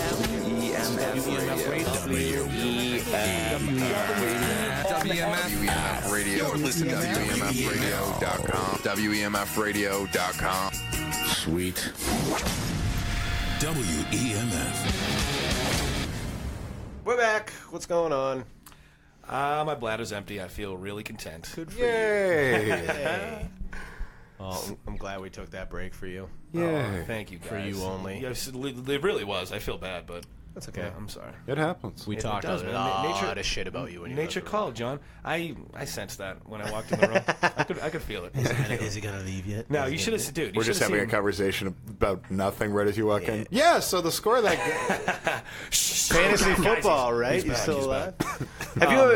WEMF Radio. WEMF Radio. Listen to WEMFradio.com. WEMFradio.com. Sweet. WEMF. We're back. What's going on? My bladder's empty. I feel really content. Good for Yay! you. Hey. Oh, I'm glad we took that break for you. Yay. Thank you, guys. For you only. Yes, it really was. I feel bad, but That's okay. yeah, I'm sorry. It happens. We talked does, a man. lot of shit about you when you Nature left the called, John. I sensed that when I walked in the room. I could feel it. Is he gonna leave yet? No, you should have, dude. We're just having a conversation about nothing right as you walk in. Yeah, so the score of that game. Fantasy football, right? he's You back, still he's alive?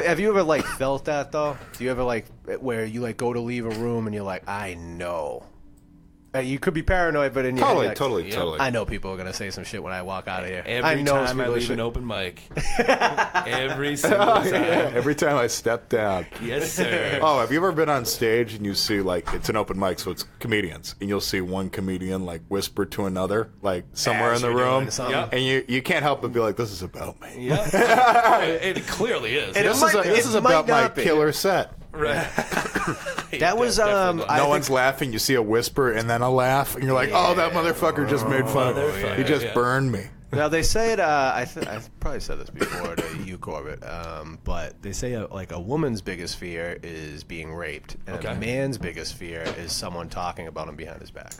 Have you ever like felt that though? Do you ever like where you like go to leave a room and you're like, I know. You could be paranoid, but in your head, like, Totally. I know people are gonna say some shit when I walk out of here. Every I know time I people leave should- an open mic. Every single time. Yeah, every time I step down. Yes, sir. Oh, have you ever been on stage and you see, like, it's an open mic, so it's comedians, and you'll see one comedian, like, whisper to another, like, somewhere As in the you're room, doing something. Yep. and you can't help but be like, this is about me. Yeah. it clearly is. And This is it about might my not be. killer set. Right. That was Definitely not. No one's laughing. You see a whisper and then a laugh, and you're like, "Oh, that motherfucker just made fun of me. He just burned me." Now they say it. I've probably said this before to you, Corbett. But they say like a woman's biggest fear is being raped, and a man's biggest fear is someone talking about him behind his back.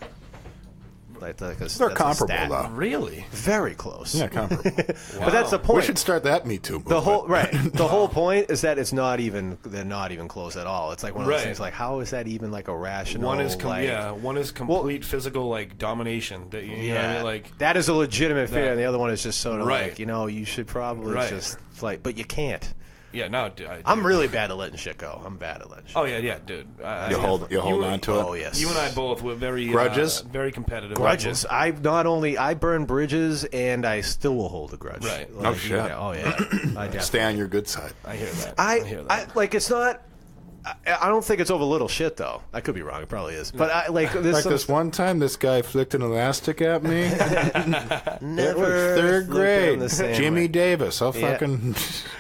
They're comparable, though. Really? Very close. Yeah, comparable. But that's the point. We should start that Me Too movement. The whole point is that they're not even close at all. It's like one of those things. Like, how is that even like a rational? One is like, one is complete physical like domination. That you know what I mean? Like that is a legitimate fear, and the other one is just sort of Right. like, you should probably Right. just fight, but you can't. Yeah, no, I'm really bad at letting shit go. I'm bad at letting shit go. Oh yeah, dude. You hold on to it. Oh yes. You and I both were very grudges, very competitive. Grudges. I burn bridges, and I still will hold a grudge. Right. Oh shit. Oh yeah. I definitely. Stay on your good side. I hear that. I hear that. like it's not. I don't think it's over little shit though. I could be wrong. It probably is. But I like this. Like this one time, this guy flicked an elastic at me. Never third grade. the same Jimmy way. Davis. I'll Yeah. fucking.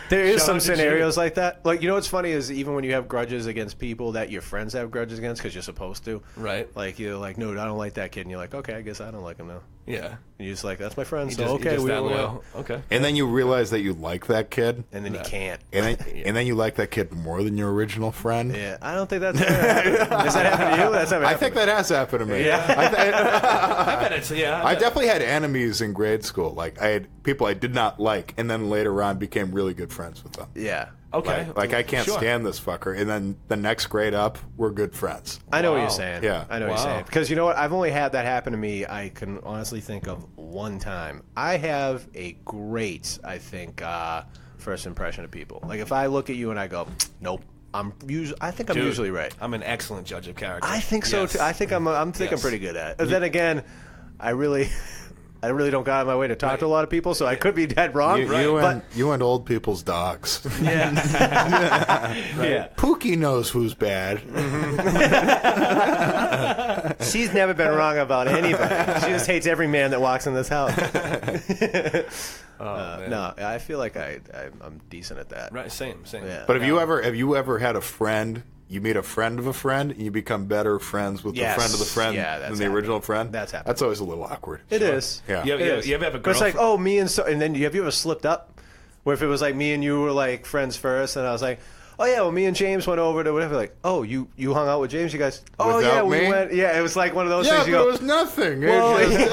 There is Shout some out to scenarios like that. Like, you know what's funny is even when you have grudges against people that your friends have grudges against because you're supposed to. Right. Like, you're like, no, I don't like that kid. And you're like, okay, I guess I don't like him now. Yeah. And you're just like, that's my friend. You So, just- okay, you're just we that will. loyal. Okay. And then you realize that you like that kid, And then you can't. and then you like that kid more than your original friend. Yeah, I don't think that's ever happened. Does that happen to you? That's never I happened think to me. that has happened to me. I bet it's I definitely had enemies in grade school. Like I had people I did not like, and then later on became really good friends with them. Yeah. Okay. Like I can't Sure. stand this fucker, and then the next grade up, we're good friends. I know what Wow. you're saying. Yeah. I know what Wow. you're saying. Because you know what? I've only had that happen to me. I can honestly think of one time. I have a great, I think, first impression of people. Like if I look at you and I go, nope, I think I'm Dude, usually right. I'm an excellent judge of character. I think so Yes. too. I think I'm Yes. pretty good at it. Then again, I really don't go out of my way to talk to a lot of people, so I could be dead wrong. You and old people's dogs. Yeah. Yeah. Pookie knows who's bad. She's never been wrong about anybody. She just hates every man that walks in this house. No, I feel like I'm decent at that. Right. Same. Yeah. But have you ever had a friend? You meet a friend of a friend, and you become better friends with Yes. the friend of the friend Yeah, than that's the happened. original friend. That's happened. That's always a little awkward. It is. Yeah. You It ever, is. you ever have a But it's girlfriend? like, oh, me and so, and then have you ever slipped up? Where if it was like me and you were like friends first, and I was like, oh yeah, well me and James went over to whatever. Like, oh you hung out with James? You guys? Oh Without yeah, we me? went. Yeah, it was like one of those Yeah, things. but You go, it was nothing. well, it, just,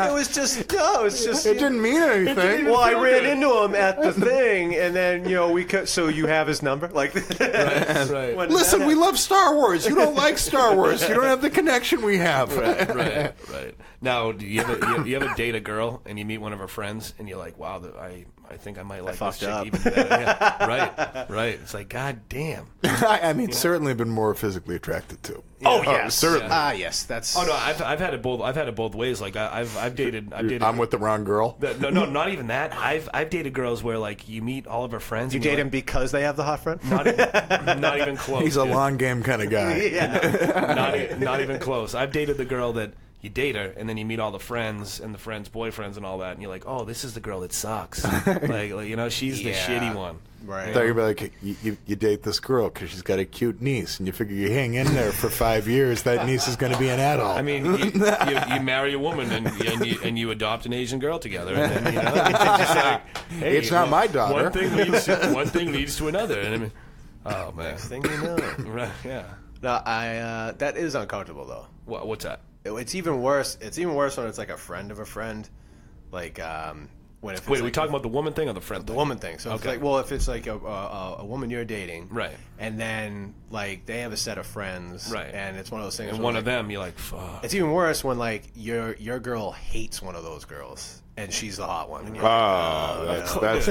it was just no, it was just. it didn't mean anything. Well, I ran into him at the thing, and then we could. So you have his number, like. Right. when Listen, that we love Star Wars. You don't like Star Wars. You don't have the connection we have. Right. Now, do you ever date a girl and you meet one of her friends and you're like, wow, I think I might like this fucked chick up. even better. Yeah. Right. It's like, god damn. I mean, certainly been more physically attracted to. Oh yes, certainly. Yes, that's. Oh no, I've had it both. I've had it both ways. Like I've dated. I'm with the wrong girl. No, not even that. I've dated girls where like you meet all of her friends. You and you're date him because they have the hot friend. not even close. He's a dude. long game kind of guy. Yeah. Not even close. I've dated the girl that you date her, and then you meet all the friends and the friends' boyfriends and all that, and you're like, oh, this is the girl that sucks. like she's the Yeah. shitty one. Right. I thought you'd be like, you date this girl because she's got a cute niece, and you figure you hang in there for 5 years, that niece is going to be an adult. I mean, you marry a woman and you adopt an Asian girl together, and then, it's just like, hey, It's not my daughter. One thing leads to another, and I mean, oh man, Next thing you know. right? Yeah. No, that is uncomfortable though. What's that? It's even worse. It's even worse when it's like a friend of a friend, like when if it's Wait, are we like talking about the woman thing or the friend the thing? woman thing. So it's Okay. like, well, if it's like a woman you're dating, Right. and then like they have a set of friends, Right. and it's one of those things. And where, one like, of them, you're like, fuck. It's even worse when like your girl hates one of those girls, and she's the hot one. And you're that's the worst.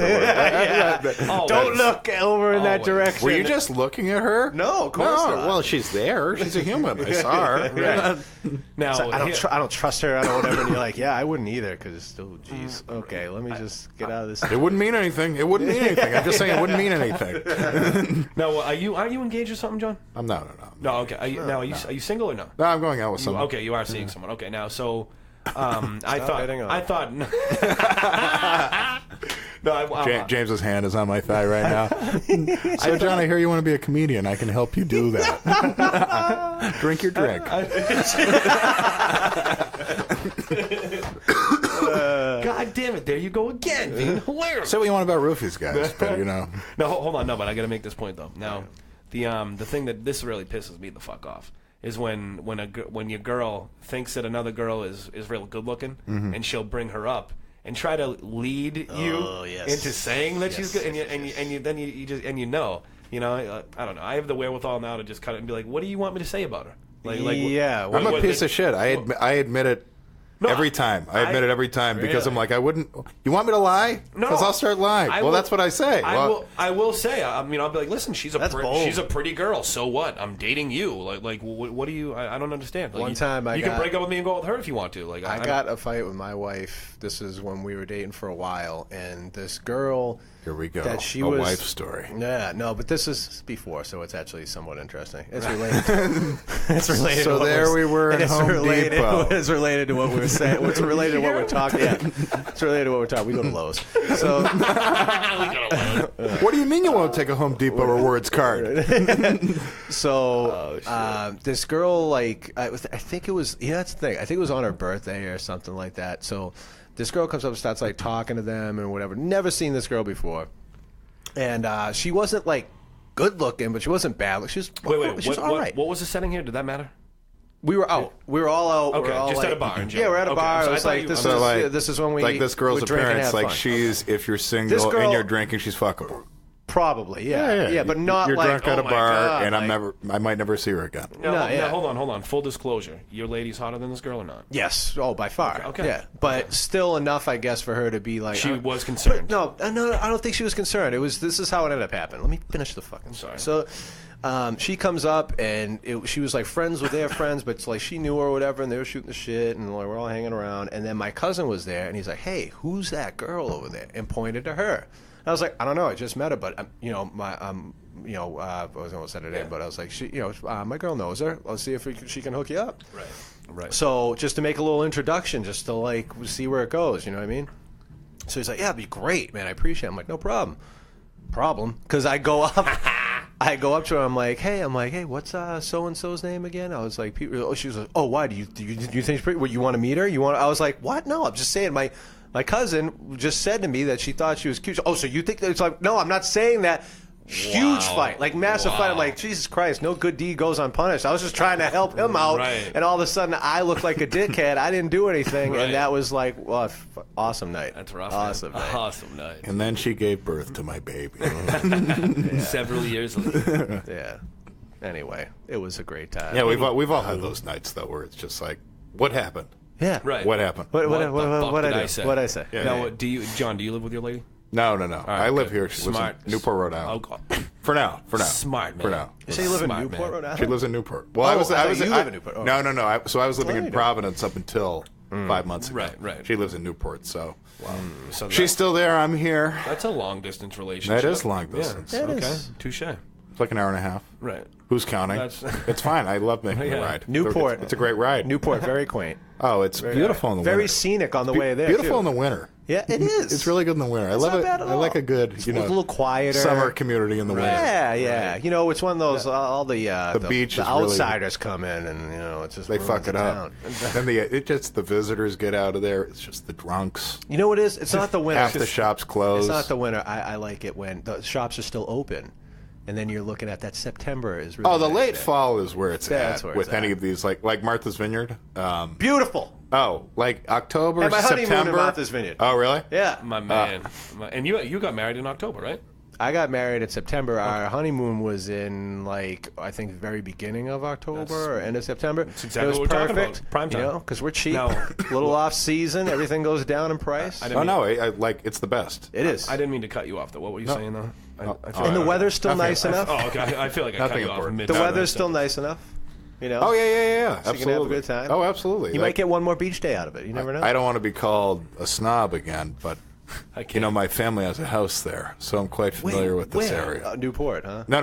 Oh, don't look over in that Always. direction. Were you just looking at her? No, of course not. Well, she's there. She's a human. I saw her. Right. Now, So I here- don't trust her. I don't whatever. And you're like, yeah, I wouldn't either. Because geez, okay, let me just get out of this. It wouldn't mean anything. It wouldn't mean anything. I'm just saying it wouldn't mean anything. now, are you engaged or something, John? I'm no. No, okay. Are you single or no? No, I'm going out with someone. Okay, you are seeing someone. Okay, now so I hitting on. thought no, James's hand is on my thigh right now. So, John, I hear you want to be a comedian. I can help you do that. Drink your drink. God damn it! There you go again, being hilarious. Say what you want about roofies, guys, but No, hold on, no, but I got to make this point though. Now, the thing that this really pisses me the fuck off is when your girl thinks that another girl is real good looking, and she'll bring her up and try to lead you into saying that she's good, and you know, I don't know. I have the wherewithal now to just cut it and be like, what do you want me to say about her? Yeah, I'm a piece of shit. I admit it every time. I admit it every time because Really? I'm like, I wouldn't. You want me to lie? No. Because I'll start lying. Well, that's what I say. I will say. I mean, I'll be like, listen, she's That's bold. a pretty girl. So what? I'm dating you. Like, what do you? I don't understand. Like, One time you can break up with me and go with her if you want to. Like, I got a fight with my wife. This is when we were dating for a while, and this girl. Here we go. That she a was, wife story. Yeah, no, but this is before, so it's actually somewhat interesting. It's related. It's related. So to what there we were in Home Depot. It's related to what we were saying. It's related to what we're talking. Yeah, it's related to what we're talking. We go to Lowe's. So What do you mean you won't take a Home Depot rewards card? So this girl, like, I think it was, that's the thing. I think it was on her birthday or something like that. So this girl comes up and starts, like, talking to them and whatever. Never seen this girl before. And she wasn't, like, good looking, but she wasn't bad. She was, Wait. she was all right. What was the setting here? Did that matter? We were out. We were all out. Okay, we were all, just like, at a bar in Yeah, general. we're at a Okay, bar. so I It's thought like, you- this, so, is, like- this is when we Like this girl's would drink and appearance, have like fun. she's, if you're single This girl- and you're drinking, she's fuckable. Probably, yeah, but not You're like, drunk at oh a my bar, God, and like, I might never see her again. No, yeah. hold on. Full disclosure. Your lady's hotter than this girl or not? Yes. Oh, by far. Okay. Yeah, but still enough, I guess, for her to be like. She was concerned. No, I don't think she was concerned. It was. This is how it ended up happening. Let me finish the fucking story. So, she comes up and she was like friends with their friends, but it's like she knew her or whatever, and they were shooting the shit, and like, we're all hanging around. And then my cousin was there, and he's like, "Hey, who's that girl over there?" And pointed to her. I was like, I don't know, I just met her, but I was going to say her name, but I was like, my girl knows her. Let's see if she can hook you up. Right. So just to make a little introduction, just to like see where it goes, you know what I mean? So he's like, yeah, it'd be great, man. I appreciate it. I'm like, no problem. Because I go up to her. I'm like, hey, what's so and so's name again? I was like, she was like, oh, why do you think she's pretty? What, you want to meet her? I was like, what? No, I'm just saying my cousin just said to me that she thought she was cute. Oh, so you think that? It's like, no, I'm not saying that. Huge fight, like massive fight. I'm like, Jesus Christ, no good deed goes unpunished. I was just trying to help him out, and all of a sudden I look like a dickhead. I didn't do anything, and that was like, well, awesome night. That's rough. Awesome man. night. Awesome night. And then she gave birth to my baby. Several years later. Yeah. Anyway, it was a great time. Yeah, we've all had those nights though, where it's just like, what happened? Yeah. Right. What happened? What did I I do? say? What I say? Yeah. Now, John, do you live with your lady? No. right, I live good. here. She lives Smart. in Newport, Rhode Island. Oh, For now. Smart, man. For now. You say you live in Smart, Newport, man. Rhode Island? She lives in Newport. Well, Oh, I was I thought you live in Newport. Oh. No. So I was living Well, in you Providence up until 5 months ago. Right. She lives in Newport, so So she's still there. I'm here. That's a long distance relationship. That is long distance. Yeah, it Okay. is. Touche. It's like an hour and a half. Right. Who's counting? It's fine. I love making the Yeah. ride. Newport. It's a great ride. Newport, very quaint. Oh, it's beautiful in the Very winter. scenic on the way there. Beautiful too. in the winter. Yeah, it is. It's really good in the winter. I It's love not it. bad at I like all. a good, It's a little quieter. summer community in the winter. Yeah. You know, it's one of those all the beach the is really- outsiders come in, and it's just They ruins fuck the it up. town. Then the visitors get out of there. It's just the drunks. You know what it is? It's not the winter. Half the shops close. It's not the winter. I like it when the shops are still open, and then you're looking at that September is really. Oh, the nice late there. fall is where it's That's at where with it's any at. of these, like Martha's Vineyard. Beautiful. Oh, like October, Had my honeymoon in September. Martha's Vineyard. Oh, really? Yeah. My man. And you got married in October, right? I got married in September. Our honeymoon was in I think the very beginning of October or end of September. That's exactly it was what we're talking perfect, about. Prime time. because we're cheap. No. Little off season, everything goes down in price. Oh no, it's the best. It is. I didn't mean to cut you off, though. What were you saying, though? I feel and the like- weather's still Nothing. nice enough. Oh, okay. I feel like I cut Nothing you off important. mid. The weather's still nice enough. Oh yeah. So you can have a good time. Oh, absolutely. You might get one more beach day out of it. You never know. I don't want to be called a snob again, but my family has a house there, so I'm quite familiar with this area. Newport, huh? No.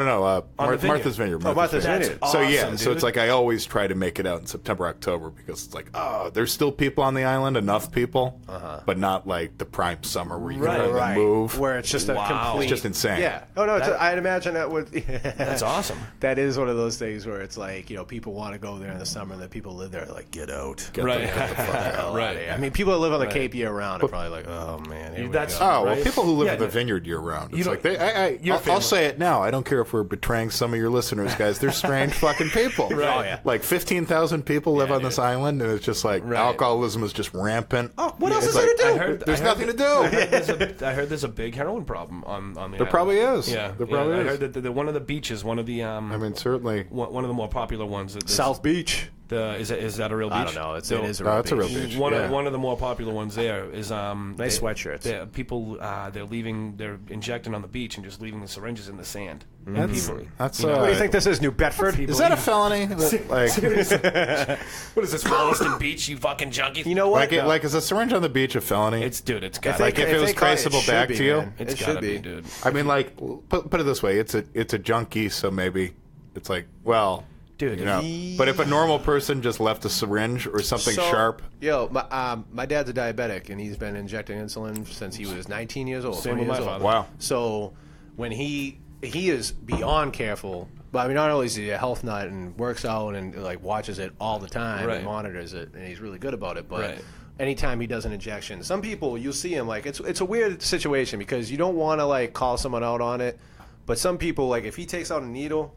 On the Martha's Vineyard. Oh, Martha's Vineyard. So yeah, awesome, so it's dude. like I always try to make it out in September, October because it's like, there's still people on the island, enough people, but not like the prime summer where you can really move. Where it's just a Wow. complete. It's just insane. Yeah. Oh no, I'd imagine that would. That's awesome. That is one of those things where it's like people want to go there in the summer, and the people live there like get out. Right. Get the fuck out. Right. I mean, people that live on the Cape year round are probably like, oh man, here we That's- go. Oh, well, Right? people who live Yeah, in the the- vineyard year round. It's You like don't- I'll family. say it now. I don't care if we're betraying some of your listeners, guys. They're strange fucking people. Right. Oh, yeah. Like 15,000 people live on this island, and it's just like alcoholism is just rampant. Oh, what else It's is there like, to do? There's nothing to do. I heard there's a big heroin problem on the There island. probably is. Yeah, There probably I is. heard that one of the beaches, one of the I mean, certainly. one of the more popular ones. South Beach. Is that a real beach? I don't know. It is a real beach. It's a real beach. One of the more popular ones there is nice sweatshirts. People they're injecting on the beach and just leaving the syringes in the sand. That's what do you think this is, New Bedford? Is that a felony? Like, what is this, Williston Beach? You fucking junkies! You know what? like is a syringe on the beach a felony? It's got like if it was traceable back to you. It's gotta be, dude. I mean, like put it this way: it's a junkie, so maybe it's like, well. Dude, you know, but if a normal person just left a syringe or something sharp, my dad's a diabetic and he's been injecting insulin since he was 19 years old. Same with my father. Wow. So when he is beyond careful, but I mean, not only is he a health nut and works out and like watches it all the time and monitors it, and he's really good about it, but. Anytime he does an injection, some people you'll see him like it's a weird situation because you don't want to like call someone out on it, but some people like if he takes out a needle.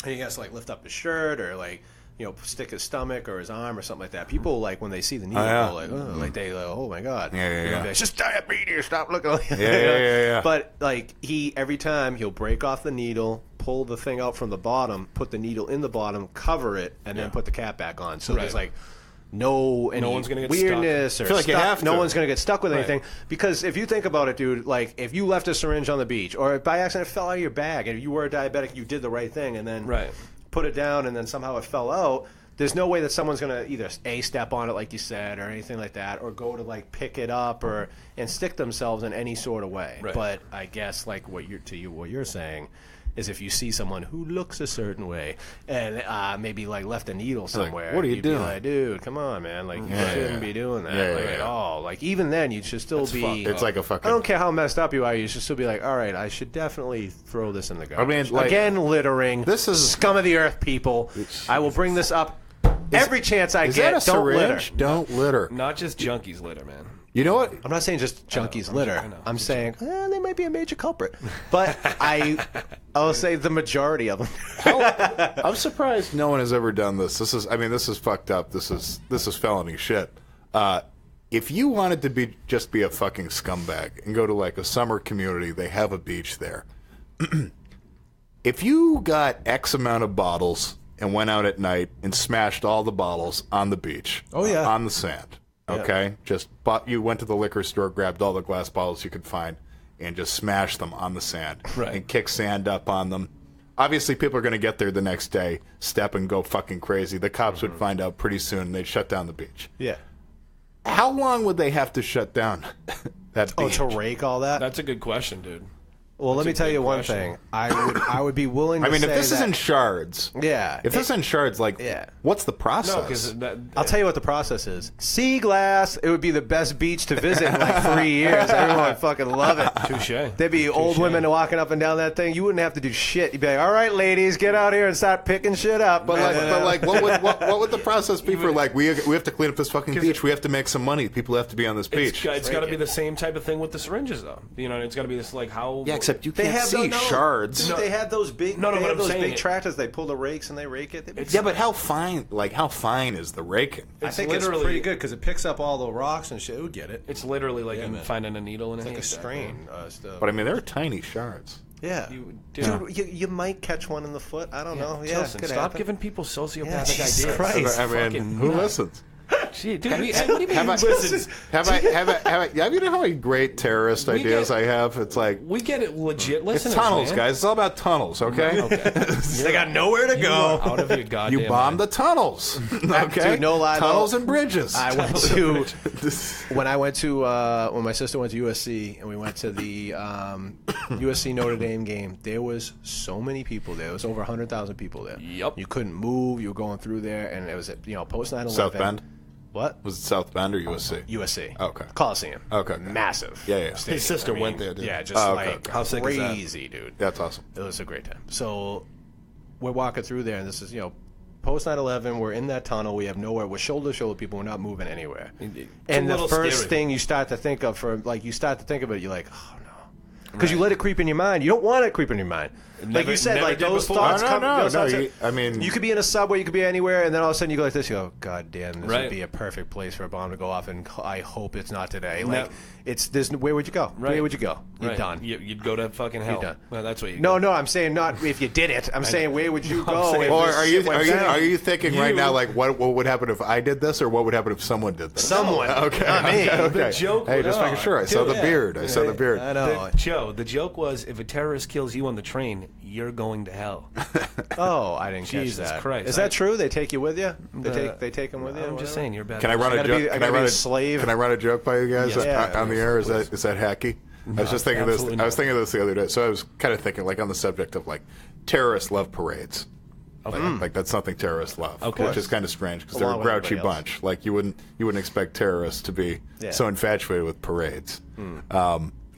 And he has to like lift up his shirt or like stick his stomach or his arm or something like that. People like when they see the needle, they're like, oh my god, it's just diabetes. Stop looking. Yeah. But like every time he'll break off the needle, pull the thing out from the bottom, put the needle in the bottom, cover it, and then put the cap back on. So there's like no one's gonna get weirdness stuck. or I feel like you have to. No one's gonna get stuck with anything because if you think about it, dude, like if you left a syringe on the beach or by accident it fell out of your bag and you were a diabetic, you did the right thing and then put it down and then somehow it fell out. There's no way that someone's gonna either step on it like you said or anything like that or go to like pick it up and stick themselves in any sort of way. But I guess like what you're saying. Is if you see someone who looks a certain way and maybe like left a needle somewhere. Like, what are you doing? Be like, dude, come on, man. Like you shouldn't be doing that at all. Like even then, you should still be. It's like a fucking. I don't care how messed up you are. You should still be like, all right, I should definitely throw this in the garbage. I mean, like, again, littering. This is scum of the earth, people. I will bring this up every chance I is get. That a don't syringe? litter. Don't litter. Not just junkies litter, man. You know what? I'm not saying just junkies litter. I know. I'm saying they might be a major culprit, but I'll say the majority of them. I'm surprised no one has ever done this. This is fucked up. This is felony shit. If you wanted to just be a fucking scumbag and go to like a summer community, they have a beach there. If you got X amount of bottles and went out at night and smashed all the bottles on the beach, on the sand. Okay, you went to the liquor store, grabbed all the glass bottles you could find, and just smashed them on the sand and kick sand up on them. Obviously, people are going to get there the next day, step and go fucking crazy. The cops would find out pretty soon, and they'd shut down the beach. Yeah. How long would they have to shut down that beach? To rake all that? That's a good question, dude. Well, let me tell you one thing. I would be willing to I mean, say if this is in shards, if this is in shards, like, what's the process? No, because I'll tell you what the process is. Sea glass, it would be the best beach to visit in like 3 years. Everyone would fucking love it. Touche. There'd be old women walking up and down that thing. You wouldn't have to do shit. You'd be like, all right, ladies, get out here and start picking shit up. But what would the process be for, like, we have to clean up this fucking beach, we have to make some money, people have to be on this beach? It's got to be the same type of thing with the syringes, though. You know, it's got to be this, like, how... Yeah, except you can't see shards. Dude, they had those big, big tractors. They pull the rakes and they rake it. Yeah, but how fine is the raking? I think it's pretty good because it picks up all the rocks and shit. It would get it. It's literally like finding a needle in it's a like haystack. a strain stuff. But I mean, they're tiny shards. Yeah, dude, you might catch one in the foot. I don't know. Yeah, Tillson, stop giving people sociopathic Jesus ideas. Christ. I mean, who listens? Gee, dude, what do you mean? Listen, you know how many great terrorist ideas I have? It's like we get it, legit listeners. It's tunnels, man. guys. It's all about tunnels, okay? They got nowhere to go. Out of your goddamn You bomb the tunnels, okay? Dude, no lie, tunnels though. and bridges. I went to when my sister went to USC and we went to the USC Notre Dame game. There was so many people there. There was over 100,000 people there. Yep. You couldn't move. You were going through there, and it was at post 9/11. South Bend. What? Was it South Bend or USC? USC. Okay. Coliseum. Okay. Massive. Yeah. Stadium. His sister went there, dude. Yeah, just How sick is that? crazy, dude. That's awesome. It was a great time. So we're walking through there, and this is, post 9/11. We're in that tunnel. We have nowhere. We're shoulder to shoulder people. We're not moving anywhere. And the first thing you start to think of, you're like, oh no. because you let it creep in your mind. You don't want it creep in your mind. Like you said, like those thoughts come. I mean, you could be in a subway, you could be anywhere, and then all of a sudden you go like this. You go, God damn, this would be a perfect place for a bomb to go off, and I hope it's not today. Like where would you go? Right. Where would you go? You're done. You'd go to fucking hell. You're done. Well, that's what you. No, I'm saying not if you did it. I'm saying where would you go? Or are you thinking right now like what would happen if I did this, or what would happen if someone did this? Someone. Okay. Not me. Okay. The joke. Hey, just making sure. I saw the beard. I saw the beard. I know. The joke was if a terrorist kills you on the train, you're going to hell. Oh, I didn't catch Jesus that. Christ. Is that true? They take you with you? They take them with you? I'm just saying you're bad. Can I run a joke? Can I run a slave? Can I run a joke by you guys on the air? Is that hacky? I was just thinking of this. I was thinking of this the other day. So I was kind of thinking, like, on the subject of like terrorists love parades. Like that's something terrorists love, which is kind of strange because they're a grouchy bunch. Like you wouldn't expect terrorists to be so infatuated with parades.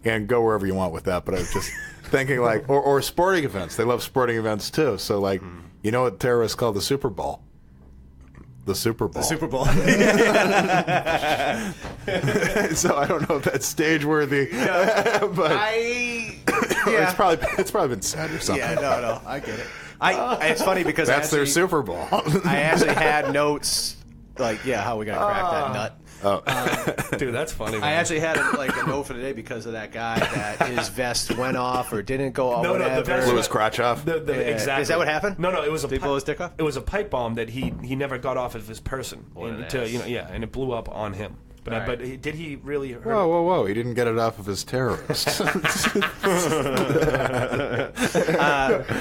And go wherever you want with that. But I was just thinking, like, or sporting events. They love sporting events too. So like, you know what terrorists call the Super Bowl? The Super Bowl. The Super Bowl. So I don't know if that's stage worthy, but it's probably been said or something. Yeah, no, I get it. It's funny because that's their Super Bowl. I actually had notes like, how we gonna crack that nut. Dude, that's funny. Man. I actually had a note for today because of that guy that his vest went off or didn't go off. No, the vest blew his crotch off. Exactly. Is that what happened? No, it was Did he blow his dick off? It was a pipe bomb that he never got off of his person, and it blew up on him. But did he really hurt? Whoa! He didn't get it off of his terrorist. But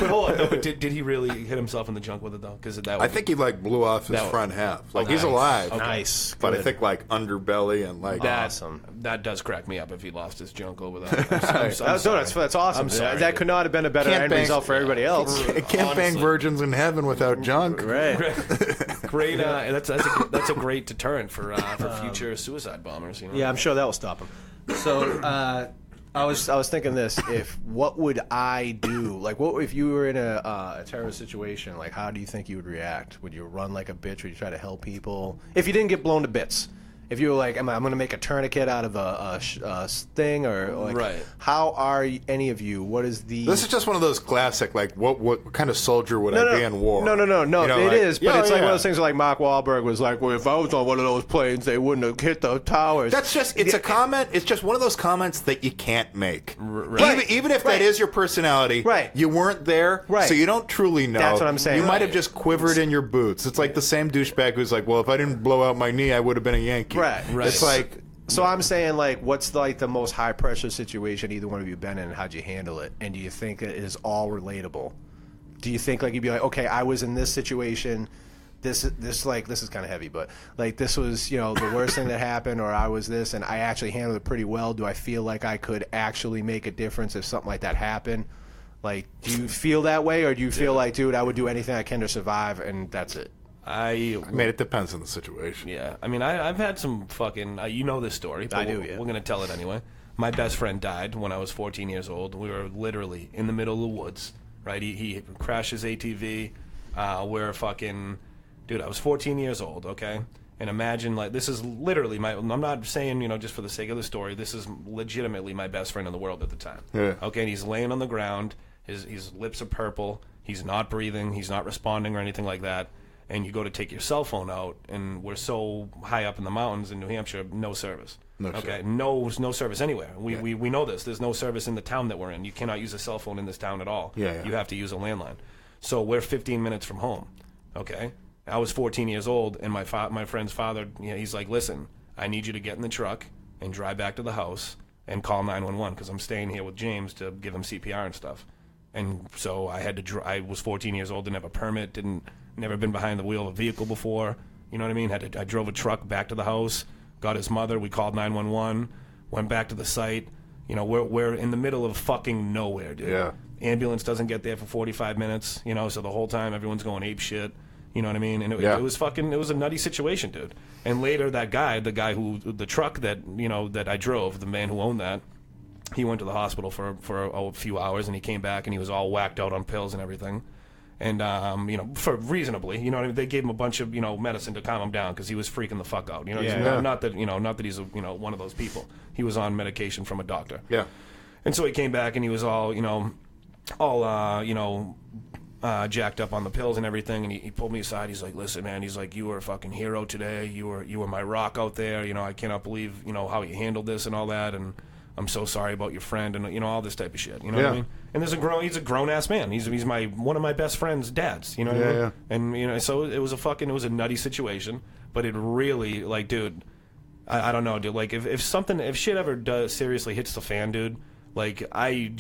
hold on, but did he really hit himself in the junk with it though? Because I think he blew off his front half. Like he's alive. Okay. Nice, but I think underbelly and awesome. That does crack me up if he lost his junk over that. That's awesome. I'm sorry, that could not have been a better end result for everybody else. Can't bang virgins in heaven without junk. Right. Great. That's a great deterrent for future suicide bombers. You know? Yeah, I'm sure that will stop them. So I was thinking this: what would I do? Like, what if you were in a terrorist situation? Like, how do you think you would react? Would you run like a bitch? Would you try to help people? If you didn't get blown to bits. If you were like, I'm going to make a tourniquet out of a thing, or like, how are any of you? What is the? This is just one of those classic, like, what kind of soldier would I be in war? No. You know, it is, but it's like one of those things where, like, Mark Wahlberg was like, well, if I was on one of those planes, they wouldn't have hit the towers. That's just, it's a comment. It's just one of those comments that you can't make. Right. Even if that is your personality, you weren't there, so you don't truly know. That's what I'm saying. You might have just quivered in your boots. It's like the same douchebag who's like, well, if I didn't blow out my knee, I would have been a Yankee. Right. It's like, so I'm saying, like, what's like the most high pressure situation either one of you been in, and how'd you handle it? And do you think it is all relatable? Do you think like you'd be like, okay, I was in this situation, this is kind of heavy, but like this was the worst thing that happened, or I was this and I actually handled it pretty well. Do I feel like I could actually make a difference if something like that happened? Like, do you feel that way, or do you feel like, dude, I would do anything I can to survive, and that's it? I mean, it depends on the situation. Yeah, I mean, I've had some fucking. You know this story. But I do. Yeah, we're gonna tell it anyway. My best friend died when I was 14 years old. We were literally in the middle of the woods. Right, he crashed his ATV. We're fucking, dude. I was 14 years old. Okay, and imagine like this is literally my. I'm not saying just for the sake of the story. This is legitimately my best friend in the world at the time. Yeah. Okay, and he's laying on the ground. His lips are purple. He's not breathing. He's not responding or anything like that. And you go to take your cell phone out, and we're so high up in the mountains in New Hampshire, no service. No service anywhere. We know this. There's no service in the town that we're in. You cannot use a cell phone in this town at all. Yeah. You have to use a landline. So we're 15 minutes from home. Okay, I was 14 years old, and my friend's father, he's like, listen, I need you to get in the truck and drive back to the house and call 911 because I'm staying here with James to give him CPR and stuff. And so I had to. I was 14 years old, didn't have a permit, never been behind the wheel of a vehicle before. You know what I mean? I drove a truck back to the house, got his mother. We called 911, went back to the site. We're in the middle of fucking nowhere, dude. Yeah. Ambulance doesn't get there for 45 minutes. So the whole time everyone's going ape shit. You know what I mean? And it was fucking. It was a nutty situation, dude. And later, the truck that I drove, the man who owned that. He went to the hospital for a few hours, and he came back, and he was all whacked out on pills and everything. And, for reasonably, you know what I mean? They gave him a bunch of, medicine to calm him down because he was freaking the fuck out. Not that he's, one of those people. He was on medication from a doctor. Yeah. And so he came back and he was all, jacked up on the pills and everything. And he pulled me aside. He's like, listen, man, he's like, you were a fucking hero today. You were my rock out there. I cannot believe, how you handled this and all that. And I'm so sorry about your friend and, all this type of shit. You know what I mean? And he's a grown-ass man. He's one of my best friend's dads. You know what I mean? And, so it was a nutty situation. But it really, like, dude, I don't know, dude. Like, if shit ever seriously hits the fan, dude, like, I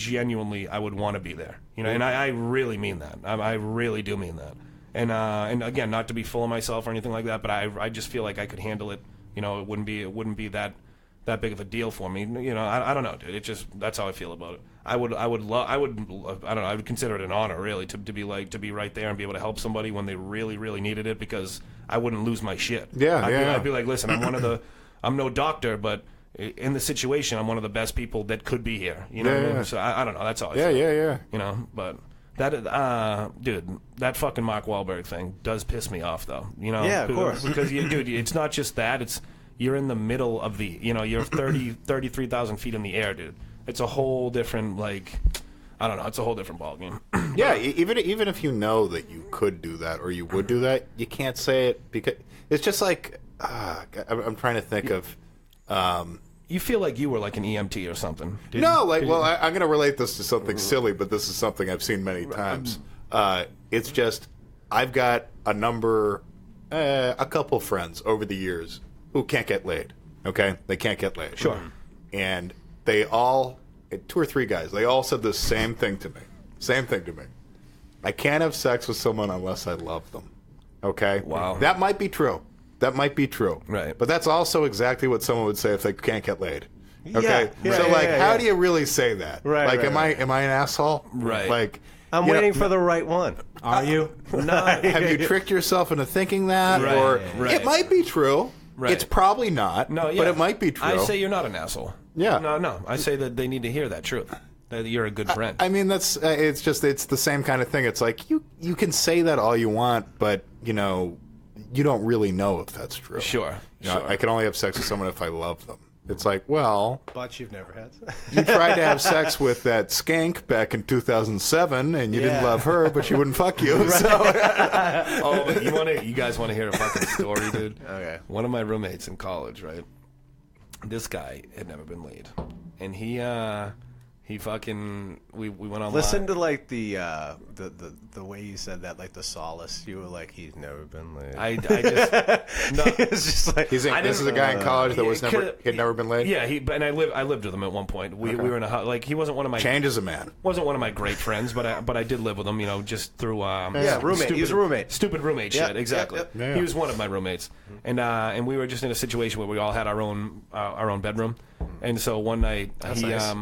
would want to be there. And I really mean that. I really do mean that. And again, not to be full of myself or anything like that, but I just feel like I could handle it. It wouldn't be that big of a deal for me. I don't know, dude. That's how I feel about it. I would consider it an honor, really, to be right there and be able to help somebody when they really, really needed it, because I wouldn't lose my shit. I'd be like, listen, I'm no doctor, but in the situation, I'm one of the best people that could be here. What I mean? So I don't know. That's all I feel. But that, dude, that fucking Mark Wahlberg thing does piss me off, though. Yeah, of course. Because, dude, it's not just that. You're in the middle of the, you're 33,000 feet in the air, dude. It's a whole different, like, I don't know. It's a whole different ballgame. Yeah, even if you know that you could do that or you would do that, you can't say it because it's just like, I'm trying to think of. You feel like you were like an EMT or something. I'm going to relate this to something silly, but this is something I've seen many times. It's just, I've got a couple friends over the years who can't get laid. Okay? They can't get laid. Sure. And they all, 2 or 3 guys, they all said the same thing to me. I can't have sex with someone unless I love them. Okay? Wow. That might be true. Right. But that's also exactly what someone would say if they can't get laid. Okay? How do you really say that? Right. Like, am I an asshole? Right. Like, I'm waiting for the right one. Are you? No. Have you tricked yourself into thinking that? Right. Or Right. it might be true. Right. It's probably not. No, yeah. But it might be true. I say you're not an asshole. Yeah. No. I say that they need to hear that truth. That you're a good friend. I mean, that's it's the same kind of thing. It's like you can say that all you want, but you don't really know if that's true. Sure. I can only have sex with someone if I love them. It's like, well, But you've never had sex. you tried to have sex with that skank back in 2007, and you didn't love her, but she wouldn't fuck you. Right. So. But you guys want to hear a fucking story, dude? Okay. One of my roommates in college, right? This guy had never been laid, and he fucking we went on. Listen to like the way you said that, like the solace. You were like, he's never been laid. I just no. It's just like This is a guy in college that had never been laid. Yeah, I lived with him at one point. We were in a like he wasn't one of my Changes a man. Wasn't one of my great friends, but I did live with him. Just through roommate. He was a roommate. Stupid roommate shit. Exactly. Yeah. He was one of my roommates, and we were just in a situation where we all had our own bedroom, and so one night Nice.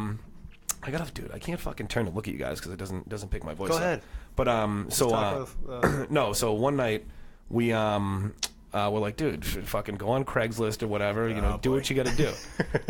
I can't fucking turn to look at you guys because it doesn't pick my voice Go up. ahead. But no, so one night we we're like, dude, fucking go on Craigslist or whatever, do what you got to do.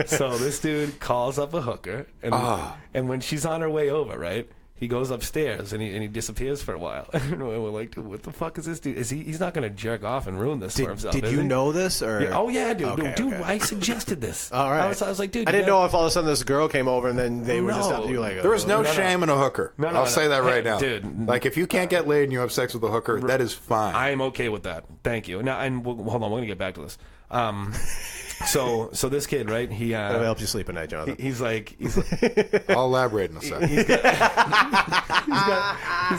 So this dude calls up a hooker, and when she's on her way over, right, he goes upstairs and he disappears for a while. And we're like, dude, what the fuck is this dude? He's not gonna jerk off and ruin this for himself? Did you know this or? Yeah, oh yeah, dude. Okay, dude, okay. I suggested this. All right. I was like, dude, I didn't know if all of a sudden this girl came over and then they were just up to you like. There is no shame in a hooker. I'll say that right now, dude. Like if you can't get laid and you have sex with a hooker, that is fine. I'm okay with that. Thank you. Now, and hold on, we're gonna get back to this. So this kid, right? That'll help you sleep at night, Jonathan. He's like I'll elaborate in a second. he's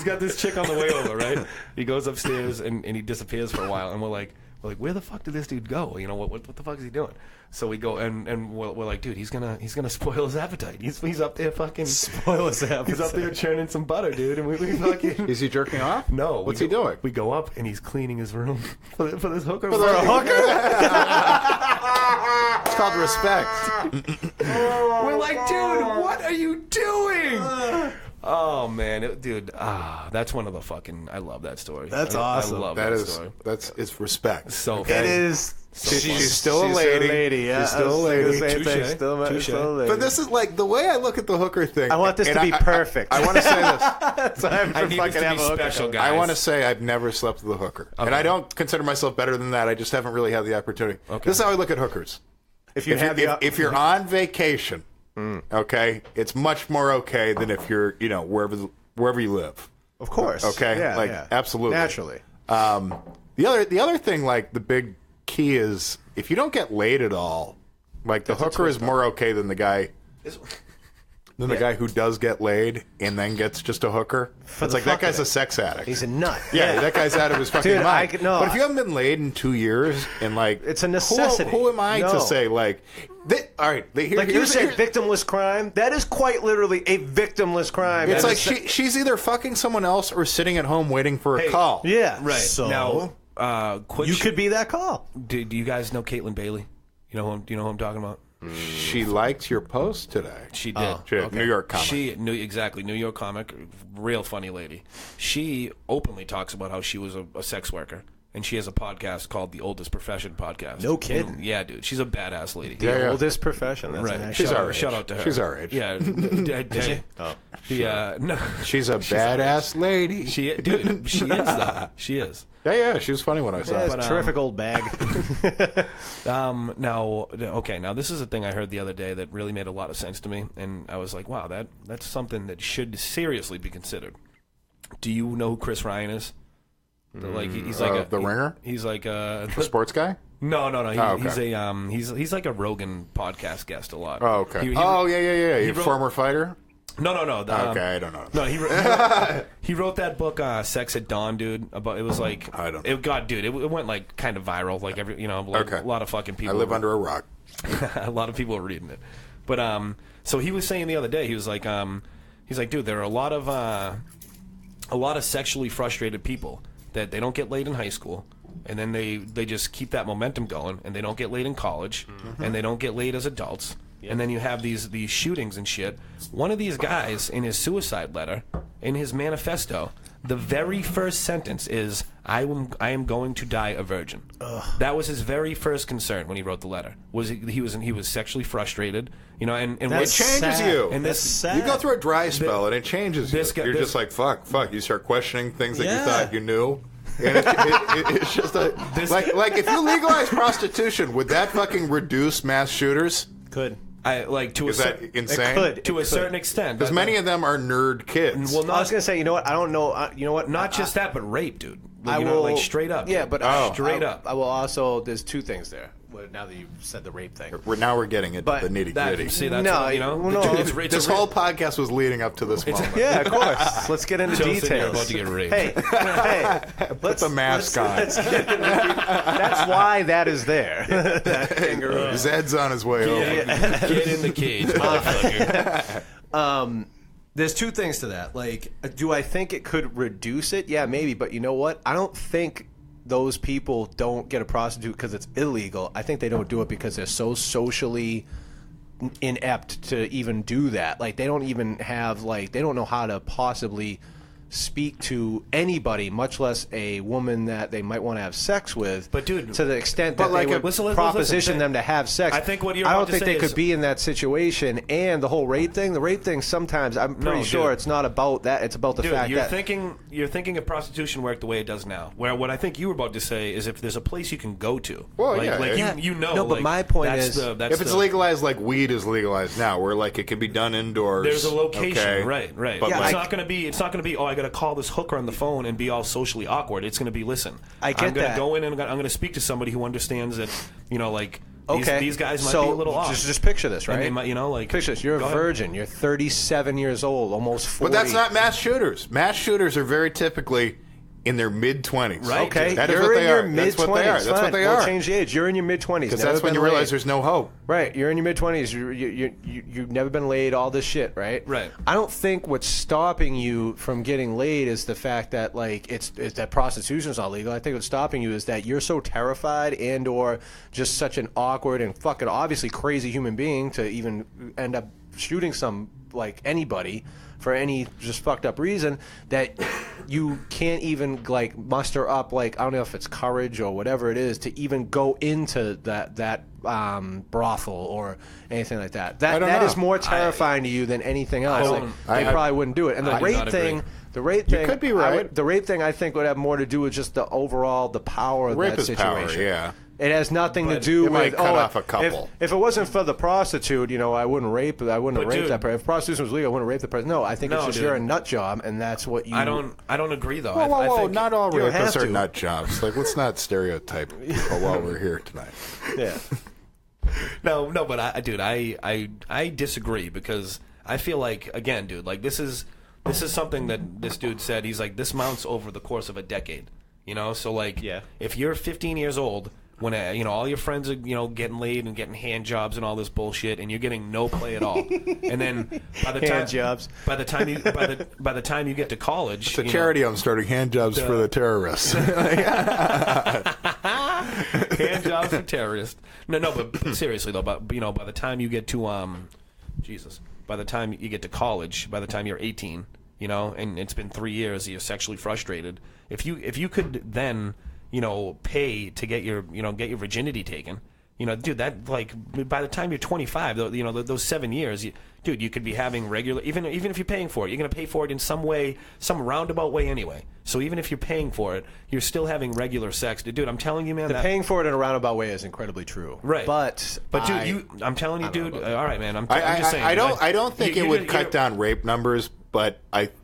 got this chick on the way over, right? He goes upstairs and he disappears for a while, and we're like, where the fuck did this dude go? What the fuck is he doing? So we go and we're like, dude, he's gonna spoil his appetite. He's up there fucking Spoil his appetite. He's up there churning some butter, dude, and we fucking. Is he jerking off? No. What's he doing? We go up and he's cleaning his room for this hooker. For a hooker? It's called respect. We're like, dude, what are you doing? Oh man, dude, that's one of the fucking. I love that story. That's I awesome. love That story. it's respect. So It is. She's still a lady. Yeah, She's still a lady. Touche. Still a lady. But this is like the way I look at the hooker thing. I want this to be perfect. I want to say this. So I need this to be special, guys. I want to say I've never slept with a hooker, and I don't consider myself better than that. I just haven't really had the opportunity. Okay. This is how I look at hookers. If If you're on vacation, Okay, it's much more okay than if you're, wherever you live. Of course. Okay, Yeah, absolutely, naturally. The other thing, like the big key is if you don't get laid at all, like the hooker is more okay than the guy. The guy who does get laid and then gets just a hooker. It's like that guy's a sex addict. He's a nut. Yeah, that guy's out of his fucking Dude, mind. But if you I- haven't been laid in 2 years and like It's a necessity. who am I to No. say like? All right, Like you said, victimless crime. That is quite literally a victimless crime. It's And like she's either fucking someone else or sitting at home waiting for a call. yeah, Right. So Now, quick you could be that call. do you guys know Caitlin Bailey? Do you know who I'm talking about? She liked your post today. She did. New York comic. New York comic, real funny lady. She openly talks about how she was a sex worker, and she has a podcast called The Oldest Profession Podcast. No kidding. And, yeah, dude, she's a badass lady. The oldest profession. That's Right. a nice She's shout. our age. Shout out to her. She's our age. Yeah. No. She's a badass lady. She is though. She is. Yeah, she was funny when I saw Yeah, it. it's a terrific old bag. Now this is a thing I heard the other day that really made a lot of sense to me, and I was like, wow, that's something that should seriously be considered. Do you know who Chris Ryan is? He's like the Ringer? He's like The sports guy? No. okay. He's like a Rogan podcast guest a lot. Oh, okay. He yeah. he wrote- Former fighter? No. Okay, I don't know. No, he wrote that book, Sex at Dawn, dude. It was like I don't know. It went like kind of viral, like a lot of fucking people. I live under a rock. A lot of people are reading it, but so he was saying the other day, he was like, dude, there are a lot of sexually frustrated people that they don't get laid in high school, and then they just keep that momentum going, and they don't get laid in college, and they don't get laid as adults. And then you have these shootings and shit. One of these guys, in his suicide letter, in his manifesto, the very first sentence is, I am going to die a virgin. That was his very first concern when he wrote the letter. He was sexually frustrated, and It what- changes sad. you. And That's this sad. You go through a dry spell and it changes you. this guy- You're this- just like, fuck. You start questioning things that you Yeah. thought you knew. And it's just like if you legalize prostitution, would that fucking reduce mass shooters? Could. Is that insane? could. to a certain extent. Because many of them are nerd kids. Well, I was gonna say, you know what? I don't know. You know what? not just that, but rape, dude. I You will know, straight up. Yeah, dude. but straight up. I will also. There's two things there. Now that you've said the rape thing. We're getting into But the nitty That, gritty. see, that's No, what, you know. no. It's This a whole podcast was leading up to this moment. Yeah, of course. Let's get into Tillson, you're details. about to get raped. Hey, Put the mask on. that's why that is there. That kangaroo. Zed's on his way over. Get in the cage, motherfucker. There's two things to that. Like, do I think it could reduce it? Yeah, maybe. But you know what? I don't think those people don't get a prostitute because it's illegal. I think they don't do it because they're so socially inept to even do that. Like, they don't even have, like, they don't know how to possibly speak to anybody, much less a woman that they might want to have sex with. But, dude, to the extent but that like they a- would listen, proposition them to have sex. I think what you're I about don't to think say they is- could be in that situation. And the whole rape thing. The rape thing. Sometimes I'm pretty sure dude. it's not about that. It's about the Dude, fact you're that thinking of prostitution work the way it does now. Where what I think you were about to say is if there's a place you can go to. Well, like, yeah, like yeah. you know. No, but like, my point that's is, that's If it's the- legalized like weed is legalized now, where like it can be done indoors. There's a location, okay? right? But Yeah, it's like, not going to be. Oh, I got to call this hooker on the phone and be all socially awkward. It's going to be, listen. I get I'm going to that. go in and I'm going to speak to somebody who understands that. Like okay, these guys might so be a little off. Just picture this, And right? they might, like Picture this. You're a go ahead. virgin. You're 37 years old, almost 40. but that's not mass shooters. Mass shooters are very typically in their mid-20s. Right. Okay, That is you're what in they your are. mid-20s. That's what they are. That's what Fine. they We'll are. change the age. You're in your mid-20s. Because Never that's when been you realize laid. there's no hope. Right, you're in your mid-20s. You've never been laid, all this shit, right? Right. I don't think what's stopping you from getting laid is the fact that, like, it's that prostitution is not legal. I think what's stopping you is that you're so terrified and or just such an awkward and fucking obviously crazy human being to even end up shooting like anybody for any just fucked up reason that you can't even like muster up, like, I don't know if it's courage or whatever it is to even go into that brothel or anything like that. I don't That know. is more terrifying to you than anything else. don't- Like, they probably wouldn't do it. And the I do rape not thing, agree. the rape thing, could be right. the rape thing, I think would have more to do with just the overall the power of Rape that is power, situation. yeah. It has nothing to do it might with cut off a couple. If it wasn't for the prostitute, I wouldn't rape. I wouldn't have raped dude, that person. If prostitution was legal, I wouldn't rape the person. No, I think it's just you're a nut job, and that's what you. I don't agree though. Whoa, I think not all you don't have rapists are to. nut jobs. Like, let's not stereotype people while we're here tonight. Yeah. No, but I disagree because I feel like, again, dude, like this is something that this dude said. He's like, this mounts over the course of a decade, So like, if you're 15 years old, when all your friends are getting laid and getting hand jobs and all this bullshit, and you're getting no play at all, and then by the time by the time you get to college, It's a charity I'm starting, hand jobs for the terrorists. hand jobs for terrorists. No, but seriously though, by the time you get to by the time you get to college, by the time you're 18, and it's been 3 years, you're sexually frustrated. If you could then pay to get your virginity taken, dude, that like by the time you're 25, those 7 years, dude, you could be having regular, even if you're paying for it, you're gonna pay for it in some way, some roundabout way anyway. So even if you're paying for it, you're still having regular sex, dude. I'm telling you, man, Paying for it in a roundabout way is incredibly true. Right. But dude, I'm telling you, dude. All right, man. I'm just saying. I don't think it would cut down rape numbers, but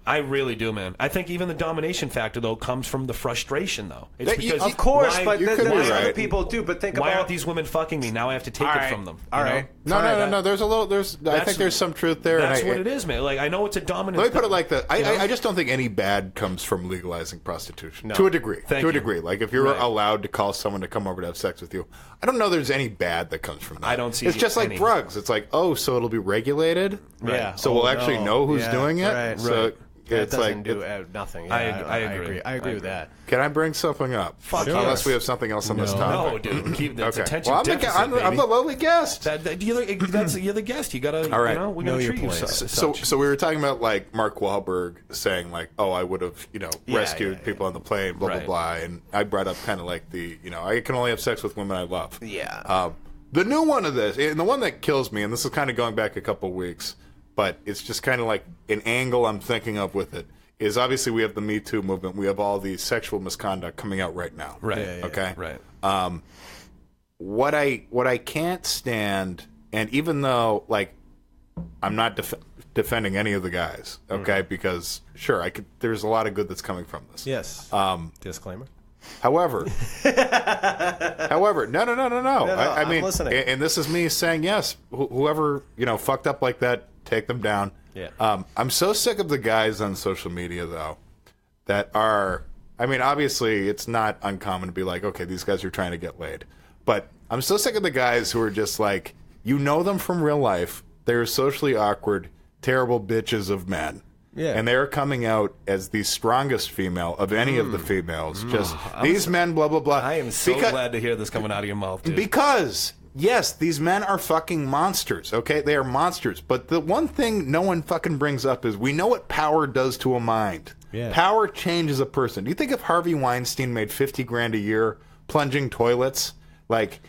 I really do, man. I think even the domination factor, though, comes from the frustration, though. It's because of course, why, but you could be there's other right. people do. But think why about aren't these women fucking me? Now I have to take it from them. All right. No. There's a little. I think there's some truth there. That's what it is, man. Like I know it's a dominant. Let me put it like that. I just don't think any bad comes from legalizing prostitution. To a degree. Thank you. Like if you're allowed to call someone to come over to have sex with you, I don't know there's any bad that comes from that. I don't see It's just like any. drugs. It's like, so it'll be regulated? Yeah. So we'll actually know who's doing it? Right. So It it's doesn't like do nothing. Yeah, I agree. I agree with that. Can I bring something up? Fuck Unless yes. we have something else on this topic. No, dude. Keep that's Okay. attention Well, deficit, I'm baby. the lowly guest. You're the guest. You gotta. All right. We're gonna treat you place. So we were talking about like Mark Wahlberg saying like, I would have rescued people on the plane, blah Right. blah blah, and I brought up kind of like the I can only have sex with women I love. Yeah. The new one of this, and the one that kills me, and this is kind of going back a couple weeks, but it's just kind of like an angle I'm thinking of with it. Is obviously we have the Me Too movement. We have all the sexual misconduct coming out right now. Right. Okay. Right. What I can't stand, and even though like I'm not defending any of the guys, okay, because sure there's a lot of good that's coming from this. Yes. Disclaimer. However, no. I mean, I'm listening. And this is me saying yes. Whoever fucked up like that, take them down. Yeah. I'm so sick of the guys on social media though, that are. I mean, obviously, it's not uncommon to be like, okay, these guys are trying to get laid, but I'm so sick of the guys who are just like, them from real life. They're socially awkward, terrible bitches of men. Yeah. And they're coming out as the strongest female of any of the females. Just these men, blah, blah, blah. I am so glad to hear this coming out of your mouth, dude. Because, yes, these men are fucking monsters, okay? They are monsters. But the one thing no one fucking brings up is we know what power does to a mind. Yeah. Power changes a person. Do you think if Harvey Weinstein made $50,000 a year plunging toilets? Like,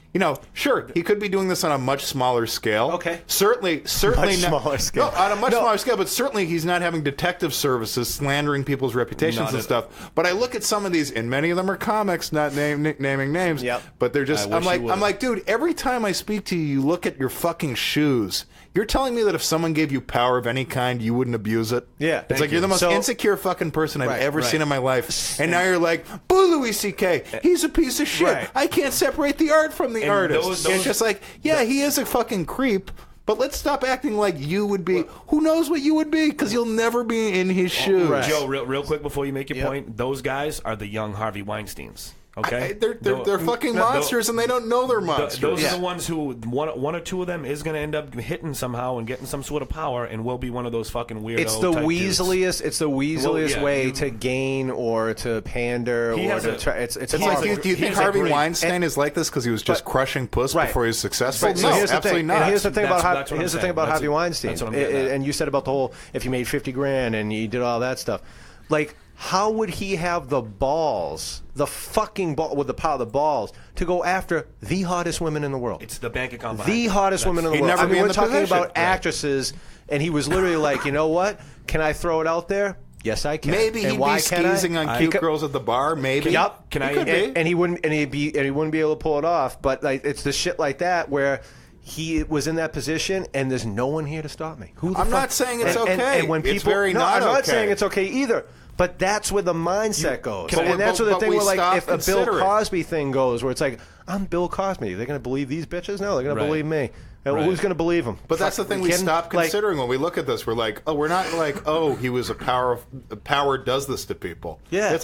sure, he could be doing this on a much smaller scale. Okay. Certainly Much not. smaller scale. No, on a much smaller scale, but certainly he's not having detective services slandering people's reputations and stuff. But I look at some of these, and many of them are comics, not naming names. Yep. But they're just, I'm like, dude, every time I speak to you, you look at your fucking shoes. You're telling me that if someone gave you power of any kind, you wouldn't abuse it? Yeah. It's like you're the most insecure fucking person I've ever right. seen in my life. And now you're like, boo Louis C.K., he's a piece of shit. Right. I can't separate the art from the artist. those- It's just like, he is a fucking creep, but let's stop acting like you would be. Who knows what you would be? Because you'll never be in his shoes. Right. Joe, real quick before you make your point, those guys are the young Harvey Weinsteins. Okay, They're fucking monsters, and they don't know they're monsters. Those are the ones who one or two of them is going to end up hitting somehow and getting some sort of power, and will be one of those fucking weirdo. It's the type weaseliest. It's the weaseliest yeah, way to gain or to pander He or has to a- try. It's It's like, horrible. do you think He's a Harvey great- Weinstein is like this because he was just crushing puss Right. before he was successful? Right, so No, here's the absolutely thing. not. And here's the thing That's about what I'm here's the saying. thing about That's Harvey Weinstein. that's what I'm getting at. And you said about the whole if you made $50,000 and you did all that stuff, like how would he have the balls, the fucking ball with the power of the balls to go after the hottest women in the world? It's the bank account. The behind it. hottest women in the He'd world. never I be mean, in we're the talking position. about Right. actresses, and he was literally like, you know what? Can I throw it out there? Yes, I can. Maybe he'd and be why can't I? skeezing on cute girls at the bar. Maybe. Yup. Can I- He could be. And he wouldn't be able to pull it off. But like, it's the shit like that where he was in that position, and there's no one here to stop me. Who the I'm fuck? not saying it's And okay. when people, It's very no, not I'm not okay. saying it's okay either. But that's where the mindset goes, but- and that's where the but thing we where like stop if a Bill considering. Cosby thing goes, where it's like I'm Bill Cosby, they're gonna believe these bitches? No, they're gonna Right. believe me. And Right. who's gonna believe him? But that's the thing we stop considering when we look at this. We're like, oh, we're not like, oh, he was a power does this to people. Yeah.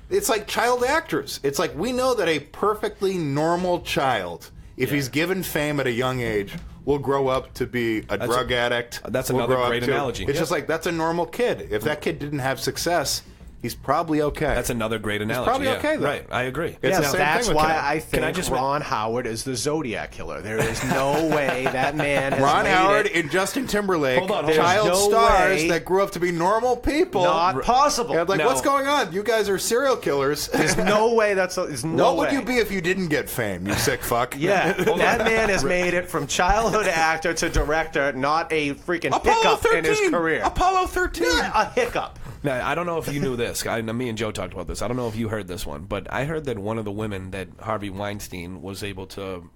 It's like child actors. It's like we know that a perfectly normal child, if he's given fame at a young age, will grow up to be a drug addict. That's will another grow up great to- analogy. It's Yeah. just like that's a normal kid. If that kid didn't have success, he's probably okay. That's another great analogy. probably yeah. okay, though. Right, I agree. It's Yeah, the same that's thing with why Ken. I think I just- Ron Howard is the Zodiac killer. There is no way that man has Ron made Howard it and Justin Timberlake, Hold on, child no stars way. that grew up to be normal people. not possible. Yeah, like, No. what's going on? You guys are serial killers. There's no way there's no What would way. you be if you didn't get fame, you sick fuck? Yeah, that man has made it from childhood actor to director, not a freaking Apollo hiccup 13. in his career. Apollo 13. A hiccup. Now, I don't know if you knew this. Me and Joe talked about this. I don't know if you heard this one, but I heard that one of the women that Harvey Weinstein was able to,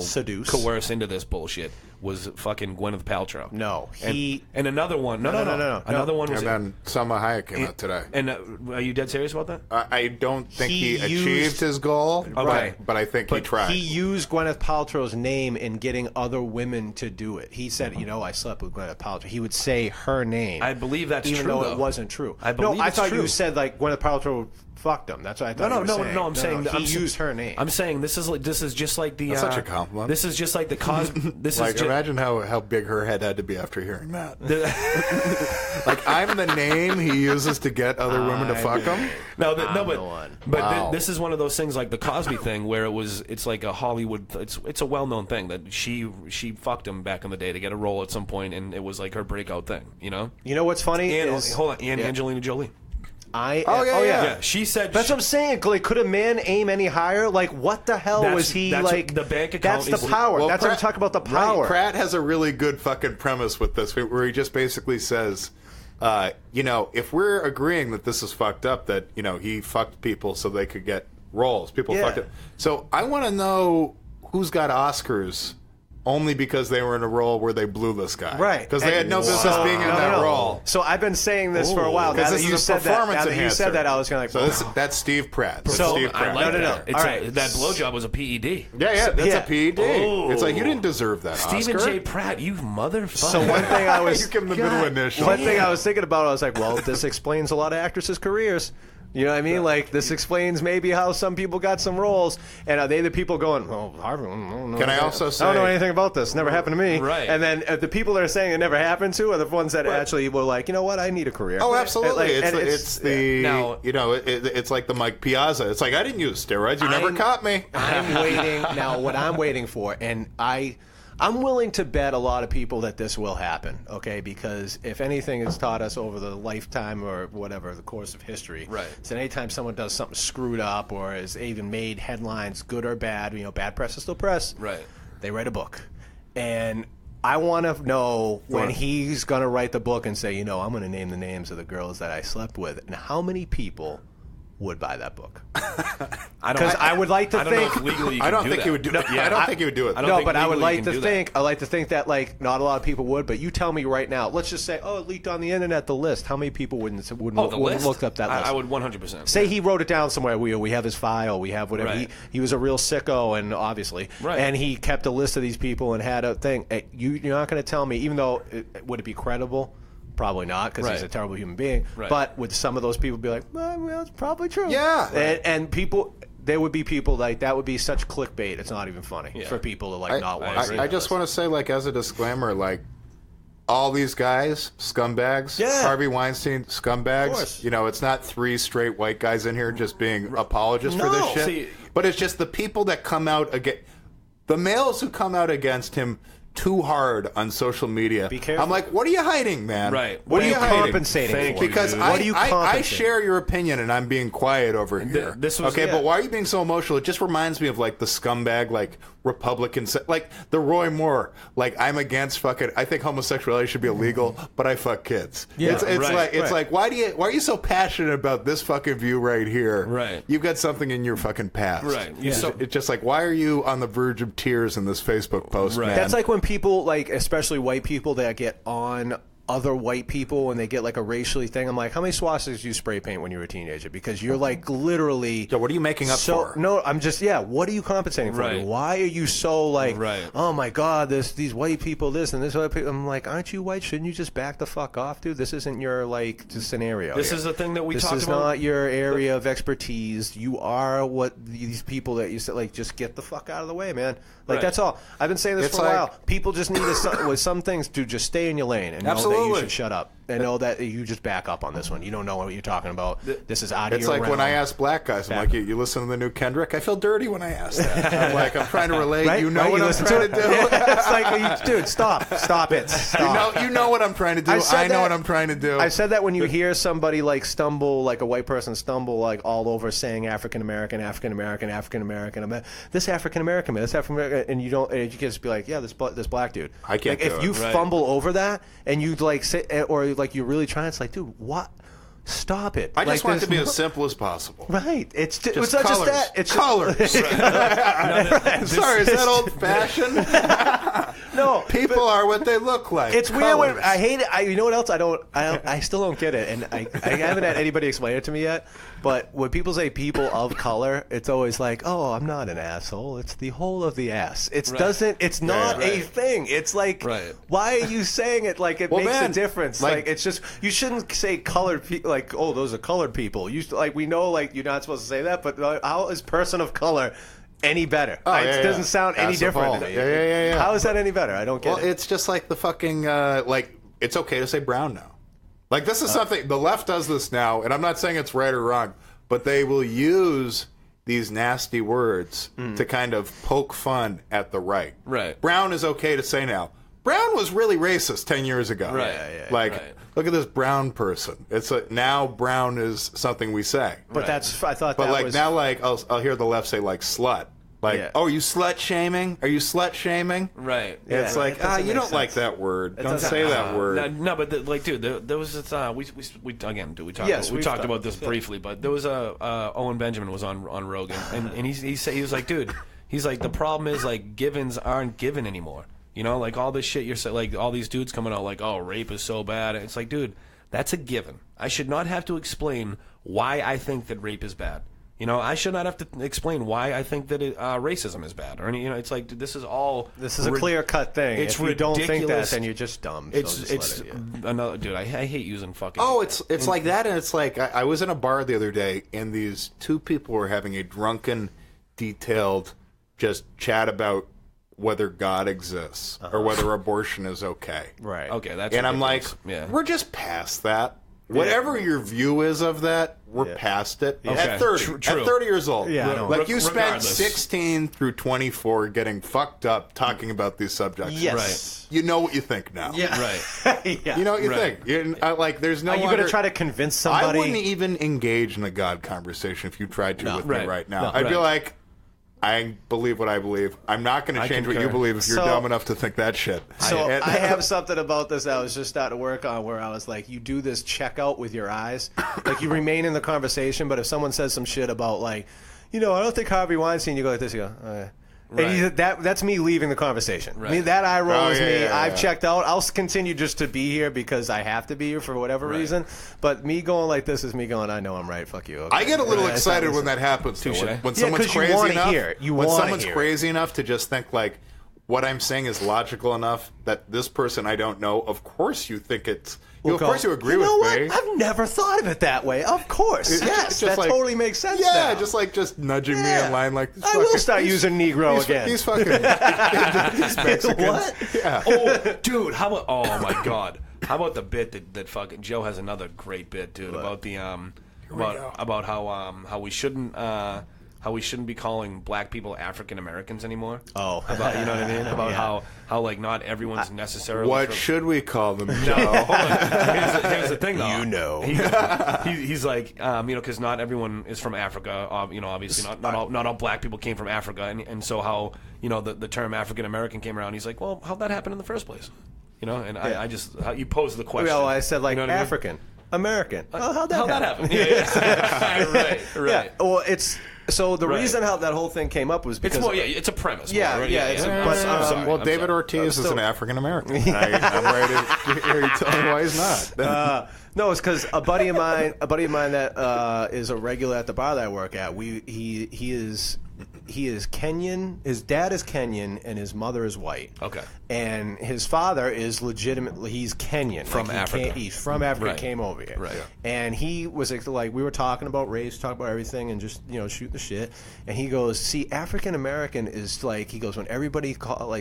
Seduce. coerce into this bullshit was fucking Gwyneth Paltrow. No, and another one. No. Another one was. And then Salma Hayek came out today. And are you dead serious about that? I don't think he He achieved used- his goal, Okay. but I think he tried. He used Gwyneth Paltrow's name in getting other women to do it. He said, I slept with Gwyneth Paltrow. He would say her name. I believe that's even true, though though. it wasn't true. I believe I it's thought true. you said like Gwyneth Paltrow fucked him. That's what I thought. you were saying. No. I'm saying he I'm used her name. I'm saying this is just like the. That's such a compliment. This is just like the Cosby. This like, is just, imagine how big her head had to be after hearing that. Like, I'm the name he uses to get other women to fuck him? No, I'm but the one. Wow. this is one of those things like the Cosby thing where it's like a Hollywood. It's a well known thing that she fucked him back in the day to get a role at some point, and it was like her breakout thing. You know what's funny and is hold on, and Angelina Jolie. Yeah. She said That's what I'm saying. Like, could a man aim any higher? Like, what the hell That's- was he that's like? what the bank account That's the is- power. Well, that's what I'm Pratt- talking about. The Right, power. Pratt has a really good fucking premise with this, where he just basically says, if we're agreeing that this is fucked up, that he fucked people so they could get roles, people Yeah. fucked it. So I want to know who's got Oscars only because they were in a role where they blew this guy, Right. Because they And- had no business So- being in no, that no. role. So I've been saying this for a while. Now Because that this you is a said that, performance now that you enhancer. said that, I was going to So that's Steve Pratt. That's So, Steve I Pratt. like No. that. It's All a- right. that blowjob was a PED. Yeah, that's Yeah. a PED. It's like, you didn't deserve that, Stephen Oscar. J. Pratt, you motherfucker. So one thing I was You give him the middle initial. One thing I was thinking about, I was like, well, this explains a lot of actresses' careers. You know what I mean? Like, this explains maybe how some people got some roles, and are they the people going, well, Harvey, I don't know Can I anything- also I don't know say- anything about this. Never happened to me. Right. And then the people that are saying it never happened to are the ones that actually were like, you know what, I need a career. Oh, absolutely. And, like, It's like the Mike Piazza. It's like, I didn't use steroids. You never caught me. I'm waiting now. What I'm waiting for, and I'm willing to bet a lot of people that this will happen. Okay, because if anything has taught us over the lifetime or whatever the course of history, right? So anytime someone does something screwed up or has even made headlines, good or bad, bad press is still press. Right. They write a book, and I want to know when he's going to write the book and say, I'm going to name the names of the girls that I slept with, and how many people would buy that book. Because I would like to I don't know think. if legally you can I don't do think that. he would do it. I don't think he would do it. I don't No, think but I would legally like you to can do think. I like to think that not a lot of people would. But you tell me right now. Let's just say, it leaked on the internet. The list. How many people wouldn't the wouldn't list? look up that list? I would 100%. Say he wrote it down somewhere. We have his file. We have whatever. Right. He was a real sicko, and obviously, Right. and he kept a list of these people and had a thing. You're not going to tell me, even though would it be credible? Probably not, because he's Right. a terrible human being. Right. But would some of those people be like, well, it's probably true. Yeah. And people. There would be people like that would be such clickbait. It's not even funny for people to not want to. I just want to say, as a disclaimer, all these guys, scumbags. Yeah. Harvey Weinstein, scumbags. Of course. It's not three straight white guys in here just being apologists for this No. shit. See- But it's just the people that come out against the males who come out against him too hard on social media. Be careful. I'm like, what are you hiding, man? Right. What are you hiding? compensating Thank for? you, Because dude. What are you I compensating? share your opinion, and I'm being quiet over here. this was- okay, yeah. but why are you being so emotional? It just reminds me of the scumbag, Republican, like the Roy Moore, like I'm against fucking. I think homosexuality should be illegal, but I fuck kids. Yeah, it's like why are you so passionate about this fucking view right here? Right. You've got something in your fucking past. Right. Yeah. It's just like, why are you on the verge of tears in this Facebook post, Right. man? That's like when people, like, especially white people that get on other white people and they get like a racially thing. I'm like, how many swastikas did you spray paint when you were a teenager? Because you're like literally. So what are you making up for? No, I'm just what are you compensating for? Right. Why are you so like? Right. Oh my God, these white people, this and this other people. I'm like, aren't you white? Shouldn't you just back the fuck off, dude? This isn't your like scenario. This here. is the thing that we talked about. This is not your area of expertise. You are what these people that you said, like, just get the fuck out of the way, man. Like, Right. that's all. I've been saying this It's for a like- while. People just need with some things to just stay in your lane and know that Absolutely. you should shut up and know that you just back up on this one. You don't know what you're talking about. This is out of It's your like when realm. I ask black guys, I'm like, you listen to the new Kendrick? I feel dirty when I ask that. I'm like, I'm trying to relate. Right? You know Right? what You I'm listen trying to do. It's like, dude, stop it. Stop. You know what I'm trying to do. I know what I'm trying to do. I said that when you hear somebody like stumble, like a white person stumble, like all over saying African American, this African American man, this African American, and you don't, and you can just be like, yeah, this black dude. I can't Like, do if it. you Right. fumble over that and you like say, or like you're really trying, it's like, dude, what? Stop it. I just Like, want it to be there's as simple as possible. Right. It's not Just just colors. that. It's Colors. Sorry, is that old fashioned? no. People are what they look like. It's weird when Colors. I hate it. You know what else? I still don't get it, and I haven't had anybody explain it to me yet. But when people say people of color, it's always like, oh, I'm not an asshole. It's the whole of the ass. It doesn't. It's not a thing. It's like, why are you saying it like it makes a difference? Like, it's just, you shouldn't say colored people. Like, oh, those are colored people. Like, we know, like, you're not supposed to say that. But how is person of color any better? It doesn't sound any different to me. Yeah. How is that any better? I don't get it. It's just like the fucking like. It's okay to say brown now. Like, this is something the left does this now, and I'm not saying it's right or wrong, but they will use these nasty words to kind of poke fun at the right. Right. Brown is okay to say now. Brown was really racist 10 years ago. Right. Look at this brown person. It's like, now brown is something we say. But that's, I thought But that like was... now, like I'll hear the left say like slut. Like, oh, you slut shaming? Are you slut shaming? Right. It's like, you don't like that word. Don't say that word. No, but like, dude, there was this. We again, dude, we talked. Yes, we we've talked talked about this briefly, but there was Owen Benjamin was on Rogan, and he was like, dude, he's like, the problem is like givens aren't given anymore. You know, like all this shit you're saying, like all these dudes coming out like, oh, rape is so bad. It's like, dude, that's a given. I should not have to explain why I think that rape is bad. You know, I should not have to explain why I think that racism is bad, or any. You know, it's like this is a clear-cut thing. It's if you ridiculous. don't think that, then you're just dumb. So It's another dude. I hate using fucking. Oh, it's like that, and it's like I was in a bar the other day, and these two people were having a drunken, detailed, just chat about whether God exists or whether abortion is okay. Right. Okay, that's. And I'm like, yeah. we're just past that. Whatever your view is of that, we're past it. Okay. At 30. True. At 30 years old. Yeah, I know. Like, you spent Regardless. 16 through 24 getting fucked up talking about these subjects. Yes. You know what you think now. Yeah. Right. Yeah. You know what you Right. think. Like, there's no Are you longer... going to try to convince somebody? I wouldn't even engage in a God conversation if you tried to with me Right. right now. No. I'd be Right. like, I believe what I believe. I'm not going to change what you concur. believe if you're So- dumb enough to think that shit. So And- I have something about this that I was just starting to work on where I was like, you do this checkout with your eyes. Like, you remain in the conversation, but if someone says some shit about, like, you know, I don't think Harvey Weinstein, you go like this, you go, okay. Right. And that's me leaving the conversation. Right. I mean, that eye roll Oh, is yeah, me. yeah, I've yeah. checked out. I'll continue just to be here because I have to be here for whatever reason. But me going like this is me going, I know I'm right. Fuck you. Okay. I get a little Right. excited when that happens. Though. Touche. When Yeah, someone's 'cause you crazy wanna enough, hear it. You when wanna someone's hear it. crazy enough to just think like, what I'm saying is logical enough that this person I don't know. Of course, you think it's. We'll of go, course, you agree you know with what? me. I've never thought of it that way. Of course. It's Yes, just that like- totally makes sense Yeah, now. just nudging me Yeah. in line like. This I will fucking- start these- using Negro these, again. These fucking these Mexicans. What? Yeah. Oh, dude, how about? Oh my God, how about the bit that fucking Joe has another great bit, dude, about the about how we shouldn't how we shouldn't be calling black people African Americans anymore. Oh. About, you know what I mean? About Yeah. how like not everyone's necessarily. What should we call them? No, hold on. Here's the thing, though. You know. He's like, because not everyone is from Africa. Obviously, not all black people came from Africa, and so how the term African American came around. He's like, well, how'd that happen in the first place? And I just you posed the question. Well, I said like You know what I mean? African American. Oh, how'd that happen? Yeah. right. Yeah. Well, it's so the reason how that whole thing came up was because it's a premise. Yeah, more, right? yeah, it's a- I'm but, sorry, Well, I'm David sorry. Ortiz is still- an African American. I'm ready to hear you tell me why he's not. No, it's because a buddy of mine that is a regular at the bar that I work at. He is Kenyan. His dad is Kenyan, and his mother is white. Okay. And his father is legitimately he's Kenyan From Africa. He's from Africa. Right. Came over here. Right. And he was like, we were talking about race, talking about everything, and just shooting the shit. And he goes, "See, African American is like," he goes, "when everybody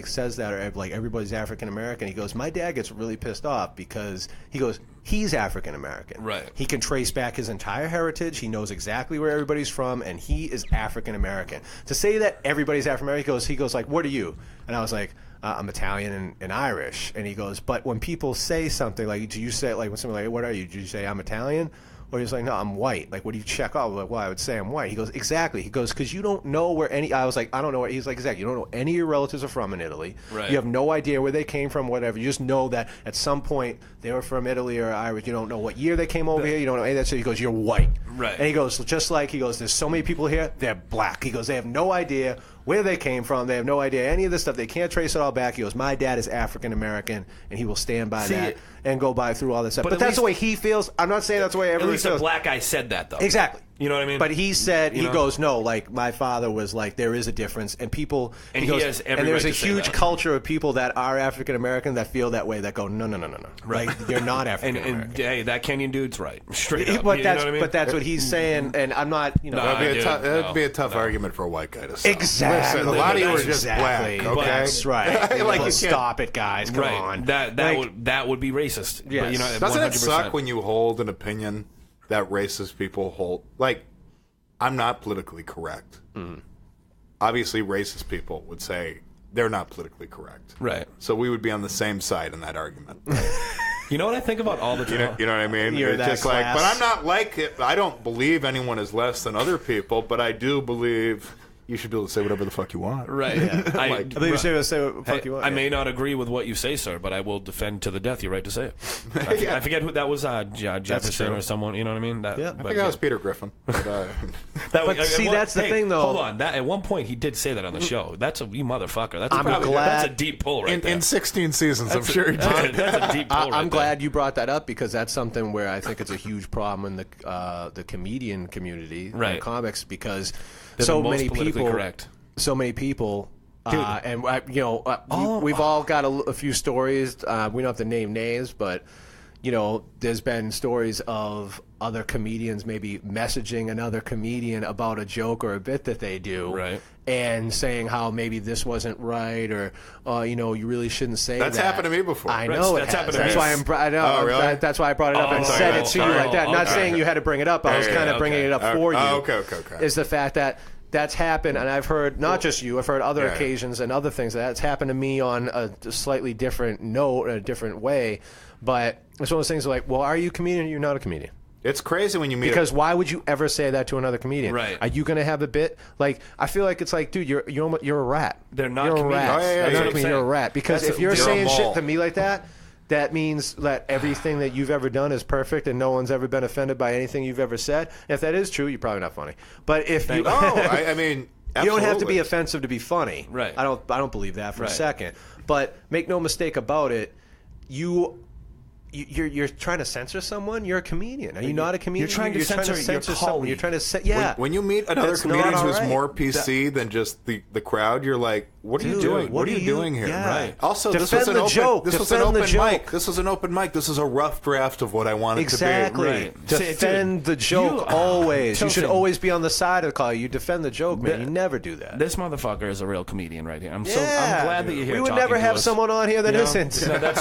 says that, or like everybody's African American," he goes, "My dad gets really pissed off because," he goes, "he's African American. Right. He can trace back his entire heritage. He knows exactly where everybody's from, and he is African American. To say that everybody's African American," he goes like, "What are you?" And I was like, "I'm Italian and Irish." And he goes, "But when people say something like, do you say like when somebody like, what are you? Do you say I'm Italian?" Or he's like, "No, I'm white." Like, what do you check off? I'm like, well, I would say I'm white. He goes, "Exactly." He goes, "Because you don't know where any." I was like, "I don't know where." He's like, "Exactly. You don't know any of your relatives are from in Italy. Right. You have no idea where they came from, whatever. You just know that at some point they were from Italy or Irish. You don't know what year they came over here. You don't know any of that." So he goes, "You're white." Right. And he goes, "There's so many people here. They're black." He goes, "They have no idea where they came from. They have no idea any of this stuff. They can't trace it all back." He goes, "My dad is African American, and he will stand by that and go by through all this stuff." But But at that's least- the way he feels. I'm not saying that's the way At everyone least a feels. black guy said that, though. Exactly. You know what I mean? But he said, You he know? goes, "No, like my father was like, there is a difference." And people, And he he goes, has every and there's right a to say huge that. culture of people that are African American that feel that way, that go, no. Right. Like, you're not African and American. hey, that Kenyan dude's right. Straight up. But You that's know what I mean? but that's what he's saying, and I'm not, No, That'd be a dude, tough no. argument for a white guy to say. Exactly. Listen, a lot of you are That's just exactly. black, okay? That's right. Like, you can't- Stop it, guys. Come right. on. That would be racist. Yes. But, you know, Doesn't 100%. it suck when you hold an opinion that racist people hold? Like, I'm not politically correct. Obviously, racist people would say they're not politically correct. Right. So we would be on the same side in that argument. You know what I think about all the time? You know what I mean? You're It's that just like, class. but I'm not like it. I don't believe anyone is less than other people, but I do believe you should be able to say whatever the fuck you want. Right. I thought you were say what the fuck you want. I may not agree with what you say, sir, but I will defend to the death your right to say it. I forget who that was, Jefferson true. or someone. You know what I mean? That, Yeah. I but, think that was Peter Griffin. But, But see, that's the thing, though. Hold on. That at one point he did say that on the show. That's you motherfucker. That's I'm probably, glad- That's a deep pull right there. in 16 seasons, I'm sure he did. That's a deep pull. I'm glad you brought that up because that's something where I think it's a huge problem in the comedian community, Right. in comics, because They're so the most many politically people, correct. so many people, and we've all got a few stories. We don't have to name names, but there's been stories of other comedians maybe messaging another comedian about a joke or a bit that they do, Right. and saying how maybe this wasn't right, or you really shouldn't say That's that. happened to me before. I Right, know that's it happened has. to me. That's why I know. Oh, really? That's why I brought it up and Oh, said it to you sorry. like that. Not Okay. saying you had to bring it up. I was kind of bringing it up for you. Okay. Is the fact that that's happened, and I've heard not just you. I've heard other Yeah. occasions and other things that's happened to me on a slightly different note, a different way. But it's one of those things like, well, are you a comedian or you're not a comedian? It's crazy when you meet Because why would you ever say that to another comedian? Right. Are you going to have a bit? Like, I feel like it's like, dude, you're a rat. They're not You're a comedians. rat. Oh, yeah, You're yeah, not a yeah. comedian, you're a rat. Because That's if you're you're a saying shit mole. to me like that, that means that everything that you've ever done is perfect and no one's ever been offended by anything you've ever said. And if that is true, you're probably not funny. But if you... I mean, You don't have to absolutely. be offensive to be funny. Right. I don't believe that for a Right. second. But make no mistake about it, you're trying to censor someone. You're a comedian. Are you not a comedian? You're trying to censor your someone. colleague. You're trying to say, yeah. When you meet another That's comedian not who's all right. more PC than just the crowd, you're like, what are you Dude, doing? What are you doing here? yeah. Right. Also, this Defend was an the open joke. This was an Defend the open joke. mic. This was an open mic. This is a rough draft of what I wanted Exactly. to be. Right. Defend Dude, the joke you- always. You should Tilson. always be on the side of the call. You defend the joke, man. You never do that. This motherfucker is a real comedian right here. I'm Yeah. glad that you're here. We would talking never to have us. someone on here that You know? isn't. No, that's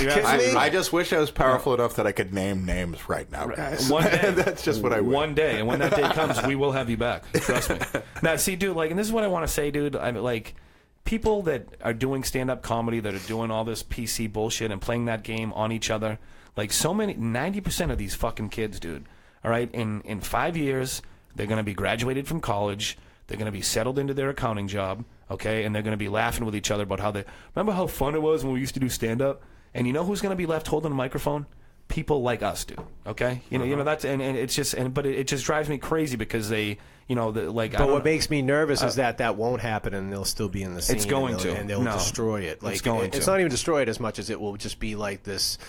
you're Kidding absolutely me? right. just wish I was powerful enough that I could name names right now, guys. One day. That's just what I wish. One day, and when that day comes, we will have you back. Trust me. Now, see, dude, like, and this is what I want to say, dude. I mean, like, people that are doing stand-up comedy, that are doing all this PC bullshit and playing that game on each other, like, 90% of these fucking kids, dude, all right, in 5 years, they're going to be graduated from college, they're going to be settled into their accounting job, okay, and they're going to be laughing with each other about how remember how fun it was when we used to do stand-up? And you know who's going to be left holding a microphone? People like us do, okay? You know that's, and it's just, but it just drives me crazy because they, like. But what makes me nervous is that won't happen, and they'll still be in the scene. It's going and they'll destroy it. Like, it's not even destroy it as much as it will just be like this.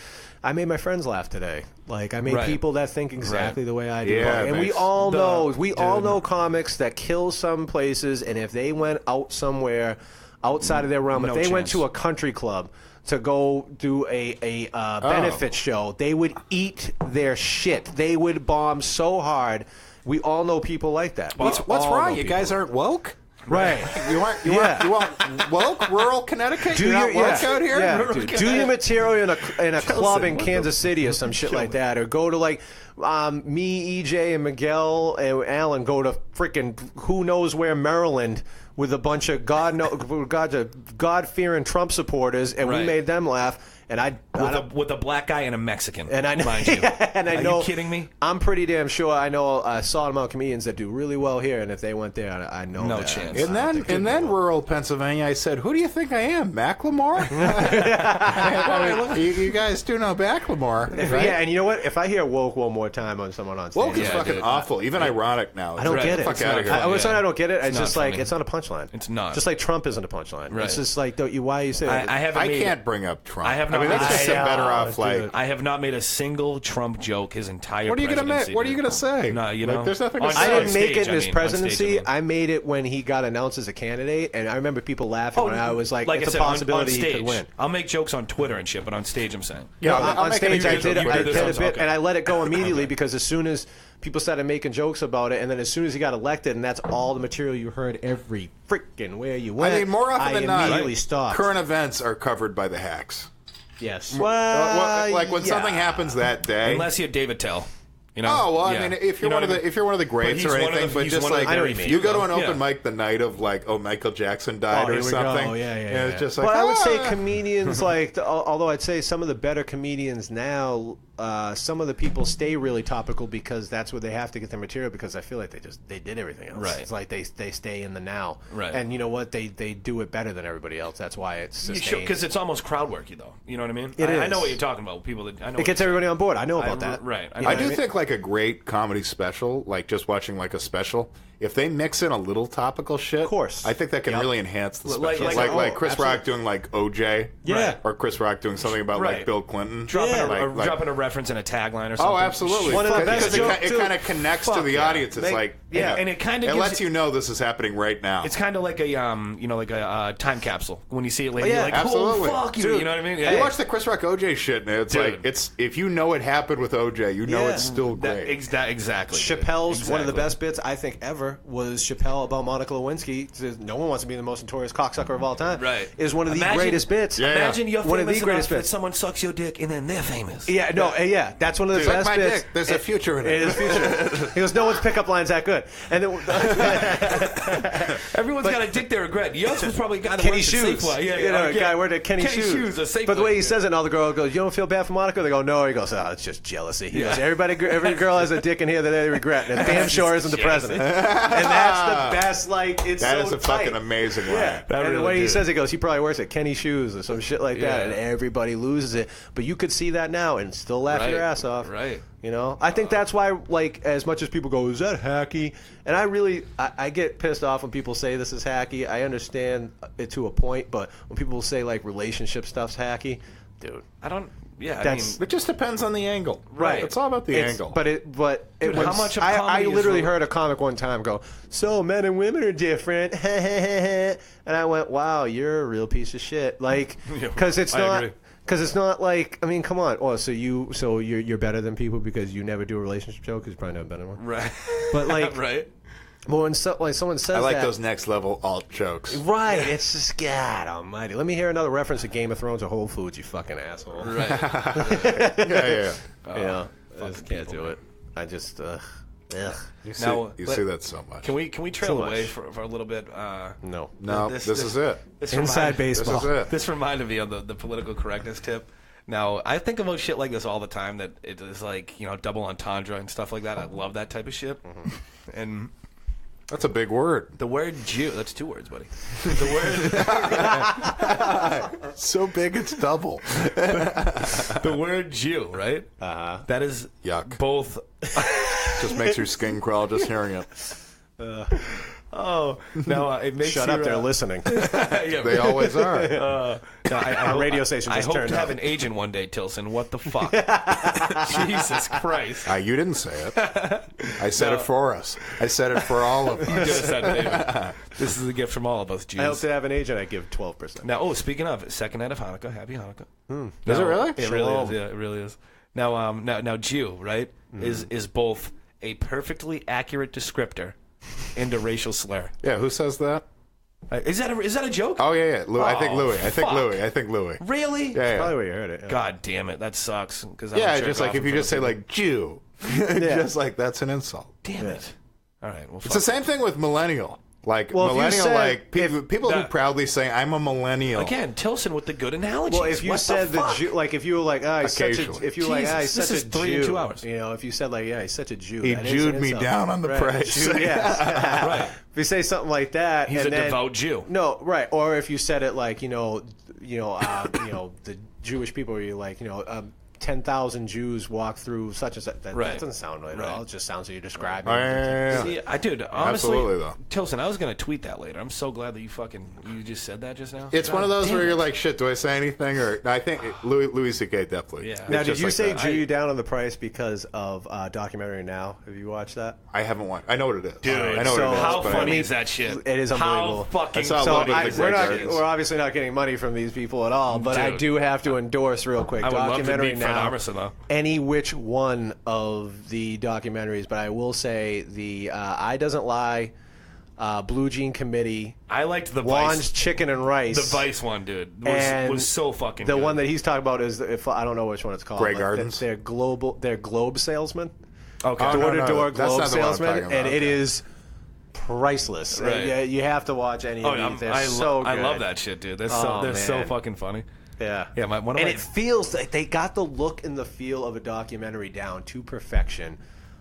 I made my friends laugh today. Like, I made people that think exactly the way I do. Yeah, and we all know comics that kill some places, and if they went out somewhere outside of their realm, if they went to a country club to go do a benefit show, they would eat their shit. They would bomb so hard. We all know people like that. What's wrong? You guys aren't woke? Right. You want woke rural Connecticut? You're not woke out here? Yeah. Do your material in a club in Kansas City or some shit like that. Or go to like me, EJ, and Miguel and Alan go to freaking who knows where, Maryland, with a bunch of God-fearing Trump supporters, and we made them laugh. And with a black guy and a Mexican, and I know, mind you. and I know. Are you kidding me? I'm pretty damn sure. I know a solid amount of comedians that do really well here, and if they went there, I know no that. chance. And then rural Pennsylvania, I said, "Who do you think I am, Macklemore?" you guys do know Macklemore, right? Yeah, and you know what? If I hear woke one more time on someone on stage, woke is fucking awful, even ironic now. I don't get it. Fuck out of here. It's not I don't get it. It's just like funny. it's not a punchline. It's not. Just like Trump isn't a punchline. Right. It's just like why you say that? I can't bring up Trump. I have not. that's just better off. Like, I have not made a single Trump joke his entire. What are you gonna make? What are you gonna say? No, like, there's nothing to say. I didn't make it in his presidency. I made it when he got announced as a candidate, and I remember people laughing when I was like it's a possibility he could win. I'll make jokes on Twitter and shit, but on stage I'm saying. Yeah, on stage I did a bit, and I let it go immediately because as soon as people started making jokes about it, and then as soon as he got elected, and that's all the material you heard every freaking where you went. I mean, more often than not, immediately stopped. Current events are covered by the hacks. Yes. Like when something happens that day. Unless you're David Tell. You know? Oh well, I mean, if you're one of the greats or anything, but just like you go to an open mic the night of like, Michael Jackson died or something. Yeah. It's just like, but I would say comedians like, although I'd say some of the better comedians now, some of the people stay really topical because that's where they have to get their material because I feel like they did everything else. Right. It's like they stay in the now. Right. And you know what? They do it better than everybody else. That's why it's sustained. Because it's almost crowd worky though. You know what I mean? It is. I know what you're talking about. People that I know. It gets everybody on board. I know about that. Right. I do think like a great comedy special, like just watching like a special, if they mix in a little topical shit, of course, I think that can really enhance the special. Like Chris absolutely. Rock doing like OJ, or Chris Rock doing something about like Bill Clinton, dropping a reference and a tagline or something. Oh, absolutely. One of the best jokes, it kind of connects to the audience. It's like and it kind of lets you know this is happening right now. It's kind of like a like a time capsule when you see it later. Yeah, you're like, absolutely. Oh, fuck you. You know what I mean? You watch the Chris Rock OJ shit, and it's like if you know it happened with OJ, you know it's still great. Exactly. Chappelle's one of the best bits I think ever was Chappelle about Monica Lewinsky. Says, no one wants to be the most notorious cocksucker of all time. Right. Is one of the greatest bits. Imagine you're one famous of the greatest enough bits. that someone sucks your dick and then they're famous. Yeah, no, that's one of the best my bits. Dick. There's a future in it. There's a future. He goes, no one's pickup line's that good. And then everyone's got a dick they regret. Yours was probably a guy that Kenny worked Shoes. at Safeway. A guy worked at Kenny Shoes. A Safeway. But the way he says it, and all the girl goes, you don't feel bad for Monica? They go, no. He goes, oh, it's just jealousy. He goes, every girl has a dick in here that they regret, and damn sure isn't the president. And that's the best. Like it's that so is a tight. fucking amazing line. Yeah. And the way he says it goes, he probably works at Kenny Shoes or some shit like that, and everybody loses it. But you could see that now and still laugh your ass off. Right. You know, I think that's why, like, as much as people go, is that hacky? And I get pissed off when people say this is hacky. I understand it to a point, but when people say, like, relationship stuff's hacky, dude. I don't, yeah, it just depends on the angle. Right. It's all about the angle. Dude, how much of I comedy literally is heard a comic one time go, so men and women are different. And I went, wow, you're a real piece of shit. Like, because it's not. Agree. Because it's not like, I mean, come on. Oh, so you're better than people because you never do a relationship show because you probably never been in one. Right. But like, right. Well, when someone says I like that, those next level alt jokes. right? It's just God Almighty. Let me hear another reference to Game of Thrones or Whole Foods, you fucking asshole. Right. Yeah. Yeah, I just can't do it. I just ugh. You Now, see that so much. Can we trail Too away much. for a little bit? No. No, this is it. Inside baseball. This is it. This reminded me of the political correctness tip. Now, I think about shit like this all the time, that it is like, double entendre and stuff like that. I love that type of shit. Mm-hmm. And That's a big word. the word Jew, that's 2 words, buddy. So big it's double. The word Jew, right? Uh-huh. That is Yuck. both. Just makes your skin crawl just hearing it. Oh, no, it makes Shut you, up, they're listening. Yeah, They always are. no, Our radio station I just hope turned to have up. an agent one day, Tillson. What the fuck? Jesus Christ. You didn't say it. I said it for us. I said it for all of You could have us. said it, David. This is a gift from all of us, Jews. I hope to have an agent. I give 12%. Now, speaking of, second night of Hanukkah. Happy Hanukkah. Is it really? It really is. Yeah, it really is. Now, Jew, right, is both a perfectly accurate descriptor and a racial slur. Yeah, who says that? Is that a joke? Oh, yeah. I think Louis. I think fuck. Louis. I think Louis. Really? Yeah, Probably where you heard it. Yeah. God damn it, that sucks. Because Yeah, just like if you just say, like, Jew. Just like that's an insult. damn it. All right, well, It's the same thing with millennial. Like, Well, if you millennial, said- like, people who that- proudly say, I'm a millennial. Again, Tilson with the good analogies. Well, if you What said the fuck? Jew, like if you were like, he's such a, Occasionally. if you were like, he's Jesus, such this a is 3 Jew, and 2 hours. if you said like, he's such a Jew, He that is Jewed an me insult. down on the Right. price. Jew, yeah. Right. If you say something like that, He's and a then, devout Jew. No, right. Or if you said it like, the Jewish people, where you're like, 10,000 Jews walk through such and such. That Right. doesn't sound right at Right. all. It just sounds like you're describing. Yeah. See, dude, honestly, Absolutely, though. Tilson, I was gonna tweet that later. I'm so glad that you just said that just now. It's God one of those damn where it. you're like, shit, do I say anything? Or I think Louis C.K. definitely. Yeah. It's Now, did just you like say that. Jew you down on the price because of documentary Now? Have you watched that? I haven't watched. I know what it is. Dude, I know so what it is. How but funny I- is that shit? It is unbelievable. How fucking I saw a So little bit of the we're Greg not. Gardens. We're obviously not getting money from these people at all. But I Dude. do have to endorse real quick. I would love to Documentary meet Fred Now. Armisen, though. Any which one of the documentaries, but I will say the Eye Doesn't Lie, Blue Jean Committee, I liked the Juan's Vice. Chicken and Rice. The Vice one, dude, And was so fucking The good. one that he's talking about is I don't know which one it's called. Grey but Gardens? They're globe salesman. Okay. Oh, no, Door to door that's globe not the one I'm salesman, talking and about. it is priceless. Right. Yeah, you have to watch any Oh, of these. They're so good. I love that shit, dude. They're Oh, so man. fucking funny. Yeah. Yeah, one of and my- it feels like they got the look and the feel of a documentary down to perfection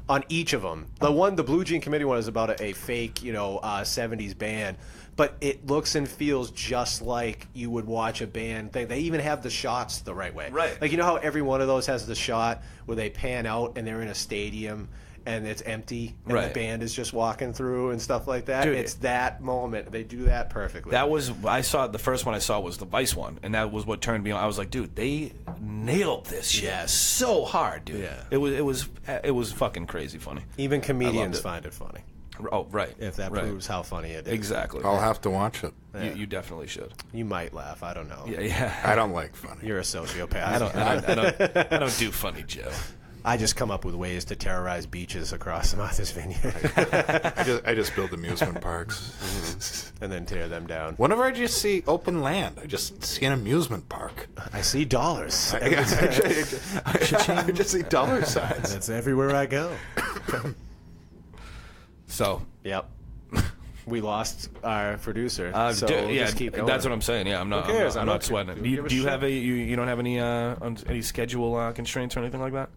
on each of them. The Blue Jean Committee one is about a fake, 70s band, but it looks and feels just like you would watch a band thing. They even have the shots the right way. Right. Like, you know how every one of those has the shot where they pan out and they're in a stadium and it's empty and Right. the band is just walking through and stuff like that? Dude, it's that moment. They do that perfectly. That was the first one I saw was the Vice one, and that was what turned me on. I was like, dude, they nailed this shit Yes. so hard, dude. Yeah. It was fucking crazy funny. Even comedians it. find it funny. Oh, right. If that right. proves how funny it is. Exactly. I'll have to watch it. You definitely should. You might laugh. I don't know. Yeah. I don't like funny. You're a sociopath. I don't do funny, Joe. I just come up with ways to terrorize beaches across Martha's Vineyard I just build amusement parks. and then tear them down. Whenever I just see open land, I just see an amusement park. I see dollars. I just see dollar signs. That's everywhere I go. So, Yep. We lost our producer. so dude, we'll yeah, just keep going. that's what I'm saying. Yeah, I'm not. Who cares? I'm I not don't sweating it. give a Do you shit. have you don't have any schedule constraints or anything like that?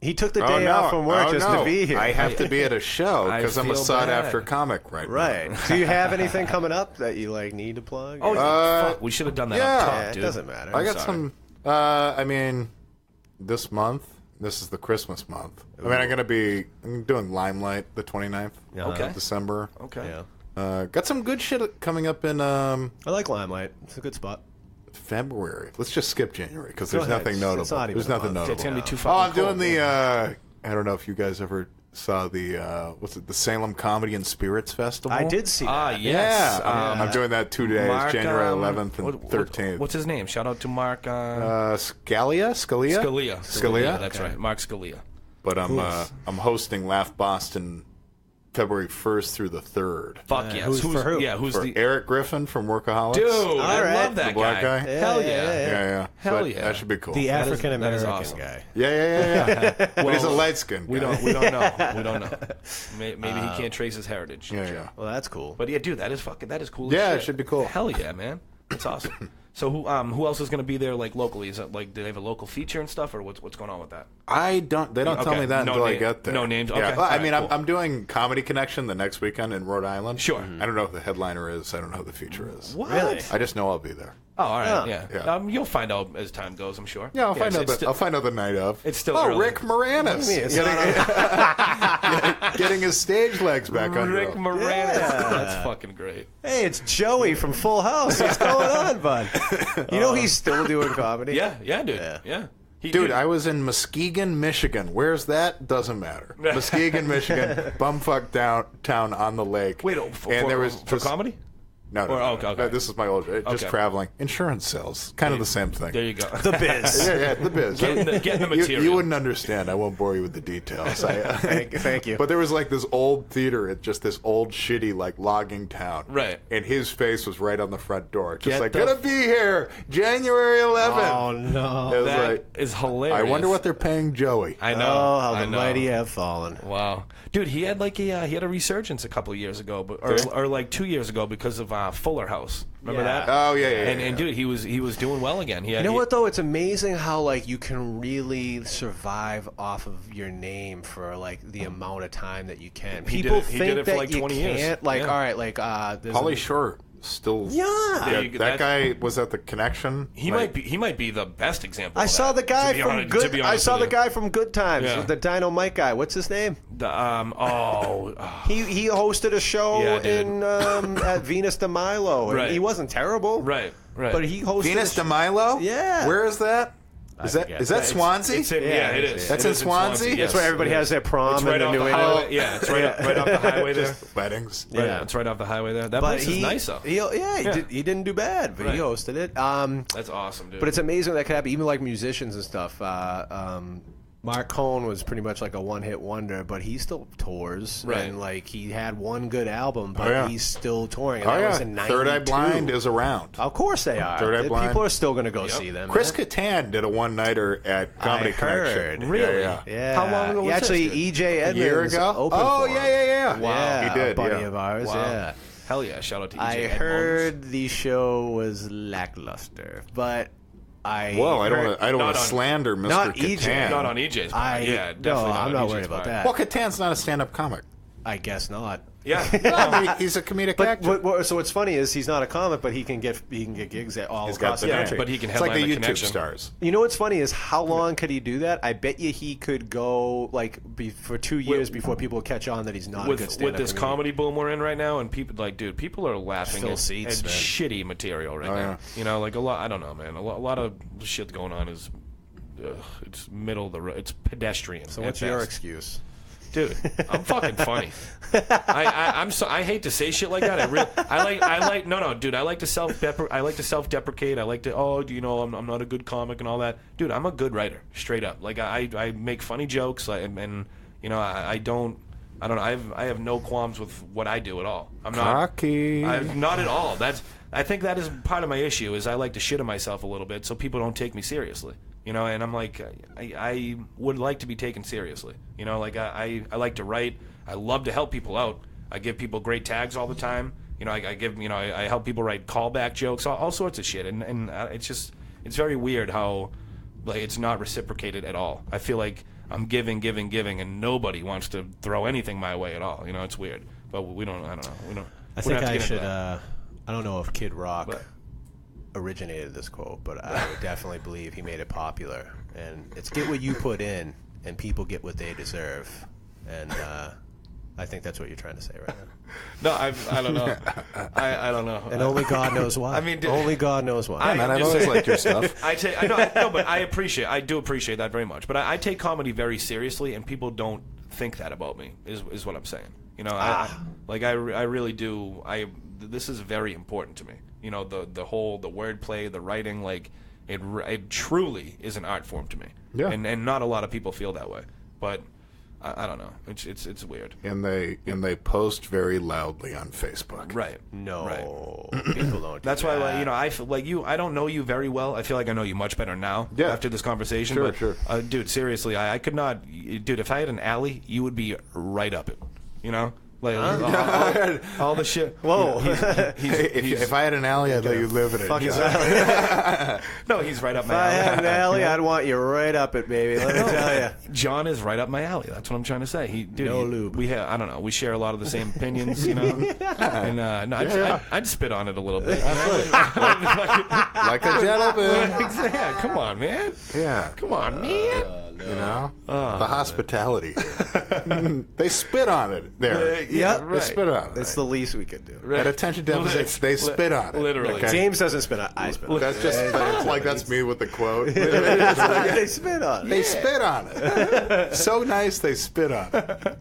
He took the day off from work just to be here. I have to be at a show I because I'm a feel sought-after bad. comic right now. Right. Do you have anything coming up that you need to plug? Oh, fuck, we should have done that yeah. up Yeah, top, it dude. doesn't matter. I got sorry. some. I mean, this month. This is the Christmas month. I mean, I'm doing Limelight the 29th Okay. of December. Okay. Yeah. Got some good shit coming up in I like Limelight. It's a good spot. February. Let's just skip January because Go there's ahead. nothing It's notable. not even There's a nothing month. notable. It's gonna be too Oh, I'm fucking doing cold. the. I don't know if you guys ever saw the the Salem Comedy and Spirits Festival. I did see that. Ah, yes. Yeah, I'm doing that 2 days, Mark, January 11th and 13th. What's his name? Shout out to Mark Scalia? Scalia. Scalia? That's right, Mark Scalia. But I'm hosting Laugh Boston February 1st through the 3rd. Fuck yes. Who's for who? Yeah, who's For the... Eric Griffin from Workaholics. Dude, right. I love that The black guy? Hell yeah. Yeah. Hell So yeah. That should be cool. The That is African American awesome. guy. Yeah. But he's a light skinned guy. We don't know. We don't know. Maybe he can't trace his heritage. Yeah. Well, that's cool. But yeah, dude, that is cool. Yeah, as it shit. should be cool. Hell yeah, man. That's awesome. So who else is going to be there like locally? Is it like do they have a local feature and stuff, or what's going on with that? They don't tell Okay. me that No until I name- get there. no names? Yeah. Okay. Well, I All mean, right, cool. I'm doing Comedy Connection the next weekend in Rhode Island. Sure. I don't know who the headliner is. I don't know who the feature is. What? Really? I just know I'll be there. Oh, all right. Yeah. Yeah. You'll find out as time goes, I'm sure. Yeah, I'll find out. it's I'll find out the night of. it's still Oh, early. Rick Moranis It's not getting his stage legs back under Rick him. Moranis. Yeah. That's fucking great. Hey, it's Joey from Full House. What's going on, bud? You know he's still doing comedy? Yeah, dude. Yeah. Yeah. Dude, I was in Muskegon, Michigan. Where's that? Doesn't matter. Muskegon, Michigan, bumfuck downtown on the lake. Wait, there was for just- comedy? No, okay. No, this is my old. Just Okay. traveling. Insurance sales. Kind of the same thing. There you go. The biz. Yeah, the biz. Getting the You material. wouldn't understand. I won't bore you with the details. Thank you. But there was like this old theater at just this old shitty like logging town. Right. And his face was right on the front door. Just Get like, the- gonna be here January 11th. Oh, no. It was That like, is hilarious. I wonder what they're paying Joey. I know. Oh, how I the know. mighty have fallen. Wow, dude, he had like a resurgence a couple of years ago, or like 2 years ago because of Fuller House. Remember Yeah. that? Oh yeah. And dude, he was doing well again. You know what though? It's amazing how like you can really survive off of your name for like the amount of time that you can. He People did it- he think did it for, that like, you 20 can't. years. Like, Yeah. all right, like there's Pauly Shore still. Yeah. There you go. That That's- guy was at the Connection. He might be the best example. I of saw that, the guy to be from honest- Good. to be I honest saw with the you. guy from Good Times, Yeah. the Dynamite guy. What's his name? He hosted a show Yeah, dude. in at Venus de Milo. And Right. He wasn't terrible. Right. But he hosted Venus a de Milo. Yeah. Where is that? Is forget. that Swansea? It's in, Yeah, it it's- is. That's It in is Swansea? Yes. That's where everybody has their prom It's in right the off New the England. highway. Yeah, it's right off the highway there. Weddings. Yeah. It's right off the highway there. That But place is nice though. he didn't do bad, but he Right. hosted it. That's awesome, dude. But it's amazing that could happen, even like musicians and stuff. Mark Cohn was pretty much like a one-hit wonder, but he still tours. Right. And like he had one good album, but yeah. he's still touring. And Oh that was yeah. in Third Eye 92. Blind is around. Of course they are. Third Eye Blind. People are still going to go see them. Chris man. Kattan did a one-nighter at Comedy I heard. Connection. Really? Yeah. Yeah. How long ago was Actually, this, dude? E.J. Edmonds year ago? opened Oh, for yeah, him. yeah, yeah. Wow. He did, A buddy yeah. of ours, Wow. yeah. Hell yeah! Shout out to EJ. I Edmonds. heard the show was lackluster, but Well, I don't want Not to on- slander Mr. not Kattan. EJ. Not on EJ's part. I Yeah, no, definitely not I'm on not EJ's worried about part. that. Well, Kattan's not a stand-up comic. I guess not. Yeah. I mean, he's a comedic But actor. so what's funny is he's not a comic, but he can get gigs at all He's got across the the name. country. but he can It's like headline the the YouTube connection. stars. You know what's funny is how long could he do that? I bet you he could go like for 2 years before people catch on that he's not a good With stand-up this comedian. comedy boom we're in right now, and people people are laughing Fill at, seats, at man. shitty material right Oh, now. yeah. You know, like a lot. I don't know, man. A lot of shit going on is it's middle of the road. It's pedestrian. So at what's your best. excuse? Dude, I'm fucking funny. I hate to say shit like that. I like no, dude. I like to self-deprecate. I like to I'm not a good comic and all that. Dude, I'm a good writer, straight up. Like I make funny jokes, and I have no qualms with what I do at all. I'm not Cocky. not at all. I think that is part of my issue is I like to shit on myself a little bit so people don't take me seriously. And I'm like, I would like to be taken seriously. Like I like to write. I love to help people out. I give people great tags all the time. I help people write callback jokes, all sorts of shit. And it's very weird how like it's not reciprocated at all. I feel like I'm giving, and nobody wants to throw anything my way at all. It's weird. But we don't. I don't know. We don't. I we don't think have to I get into should. that. I don't know if Kid Rock But- originated this quote, but I would definitely believe he made it popular. And it's get what you put in, and people get what they deserve. And I think that's what you're trying to say right now. No, I don't know. I don't know. And only God knows why. I mean, only God knows why. Man, I've just always saying- liked your stuff. but I do appreciate that very much. But I take comedy very seriously, and people don't think that about me. Is what I'm saying. I really do. This is very important to me. The wordplay, the writing, like it truly is an art form to me. Yeah. And not a lot of people feel that way, but I don't know. It's weird. And they post very loudly on Facebook. Right. No, people don't. That's why, I feel like you. I don't know you very well. I feel like I know you much better now after this conversation. Sure. Dude, seriously, I could not. Dude, if I had an alley, you would be right up it. You know. Like all the shit. Whoa! If I had an alley, I'd let you live in it. Fuck his alley. No, he's right up my If I alley. had an alley, I'd want you right up it, baby. Let me tell you. John is right up my alley. That's what I'm trying to say. No lube. We have, I don't know. We share a lot of the same opinions, And I'd spit on it a little bit. Like a gentleman. Yeah, come on, man. Yeah. Come on, man. The hospitality. They spit on it there. Yeah, They spit on it. It's the least we could do. At attention deficits, they spit on it. Literally. Okay? James doesn't spit on it. I spit on it. That's just that's me with the quote. They spit on it. They spit on it. So nice, they spit on it.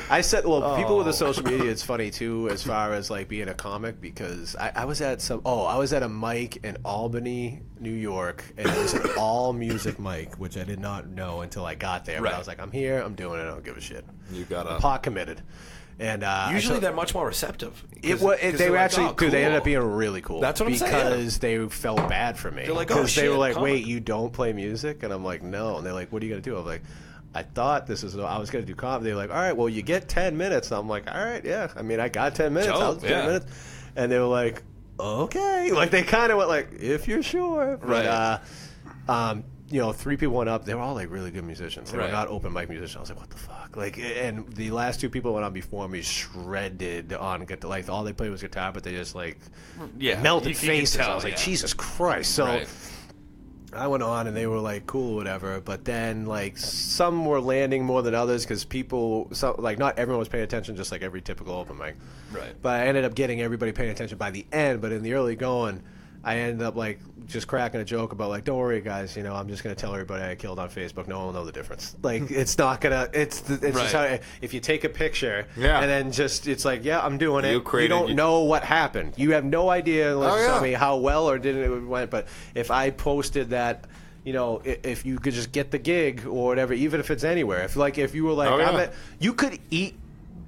I said, people with the social media, it's funny too, as far as like being a comic, because I was at a mic in Albany, New York, and it was an all music mic, which I did not know until I got there. But I was like, I'm here, I'm doing it, I don't give a shit. You got I'm pot committed. And usually they're much more receptive. They were actually, dude, they ended up being really cool. That's what I'm saying. Because they felt bad for me. They're like, because they were like, comic. wait, you don't play music? And I'm like, no. And they're like, what are you gonna do? I'm like, I thought I was going to do comedy. They're like, all right, well, you get 10 minutes. And I'm like, all right, yeah. I mean, I got 10 minutes. Joe, I'll do 10 minutes. And they were like, okay. Like, they kind of went like, if you're sure. Right. But, 3 people went up. They were all, like, really good musicians. They were Right. not open mic musicians. I was like, what the fuck? Like, and the last 2 people went on before me shredded on guitar. Like, all they played was guitar, but they just, like, melted you can faces. tell, I was like, Jesus Christ. So... Right. I went on and they were like cool or whatever, but then like some were landing more than others because not everyone was paying attention, just like every typical open mic. Right. But I ended up getting everybody paying attention by the end. But in the early going, I ended up like just cracking a joke about like, don't worry guys, I'm just gonna tell everybody I killed on Facebook. No one will know the difference. Like it's not gonna. It's just how, if you take a picture and then just it's like I'm doing it. You don't know what happened. You have no idea unless you tell me how well or didn't it went. But if I posted that. If you could just get the gig or whatever, even if it's anywhere. If you were like, you could eat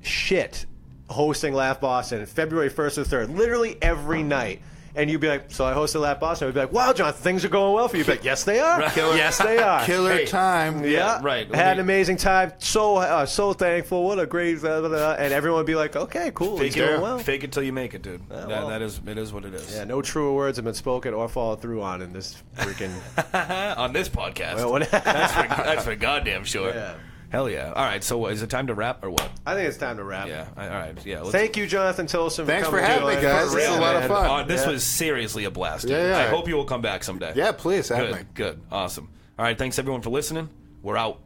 shit hosting Laugh Boston February 1st or 3rd, literally every night. And you'd be like, so I hosted Laugh Boston. I'd be like, wow, Jonathan, things are going well for you. You'd be like, yes, they are. Yes, they are. Killer time. Yeah, right. Had an amazing time. So thankful. What a great... and everyone would be like, okay, cool. He's doing well. Fake it till you make it, dude. It is what it is. Yeah, no truer words have been spoken or followed through on in this freaking... on this podcast. That's for goddamn sure. Yeah. Hell yeah. All right, so is it time to wrap or what? I think it's time to wrap. Yeah. All right. Yeah. Thank you, Jonathan Tillson. Thanks for coming having me, guys. This is a lot of fun. This was seriously a blast. Dude. Yeah. I hope you will come back someday. Yeah, please have me. Good. Awesome. All right. Thanks everyone for listening. We're out.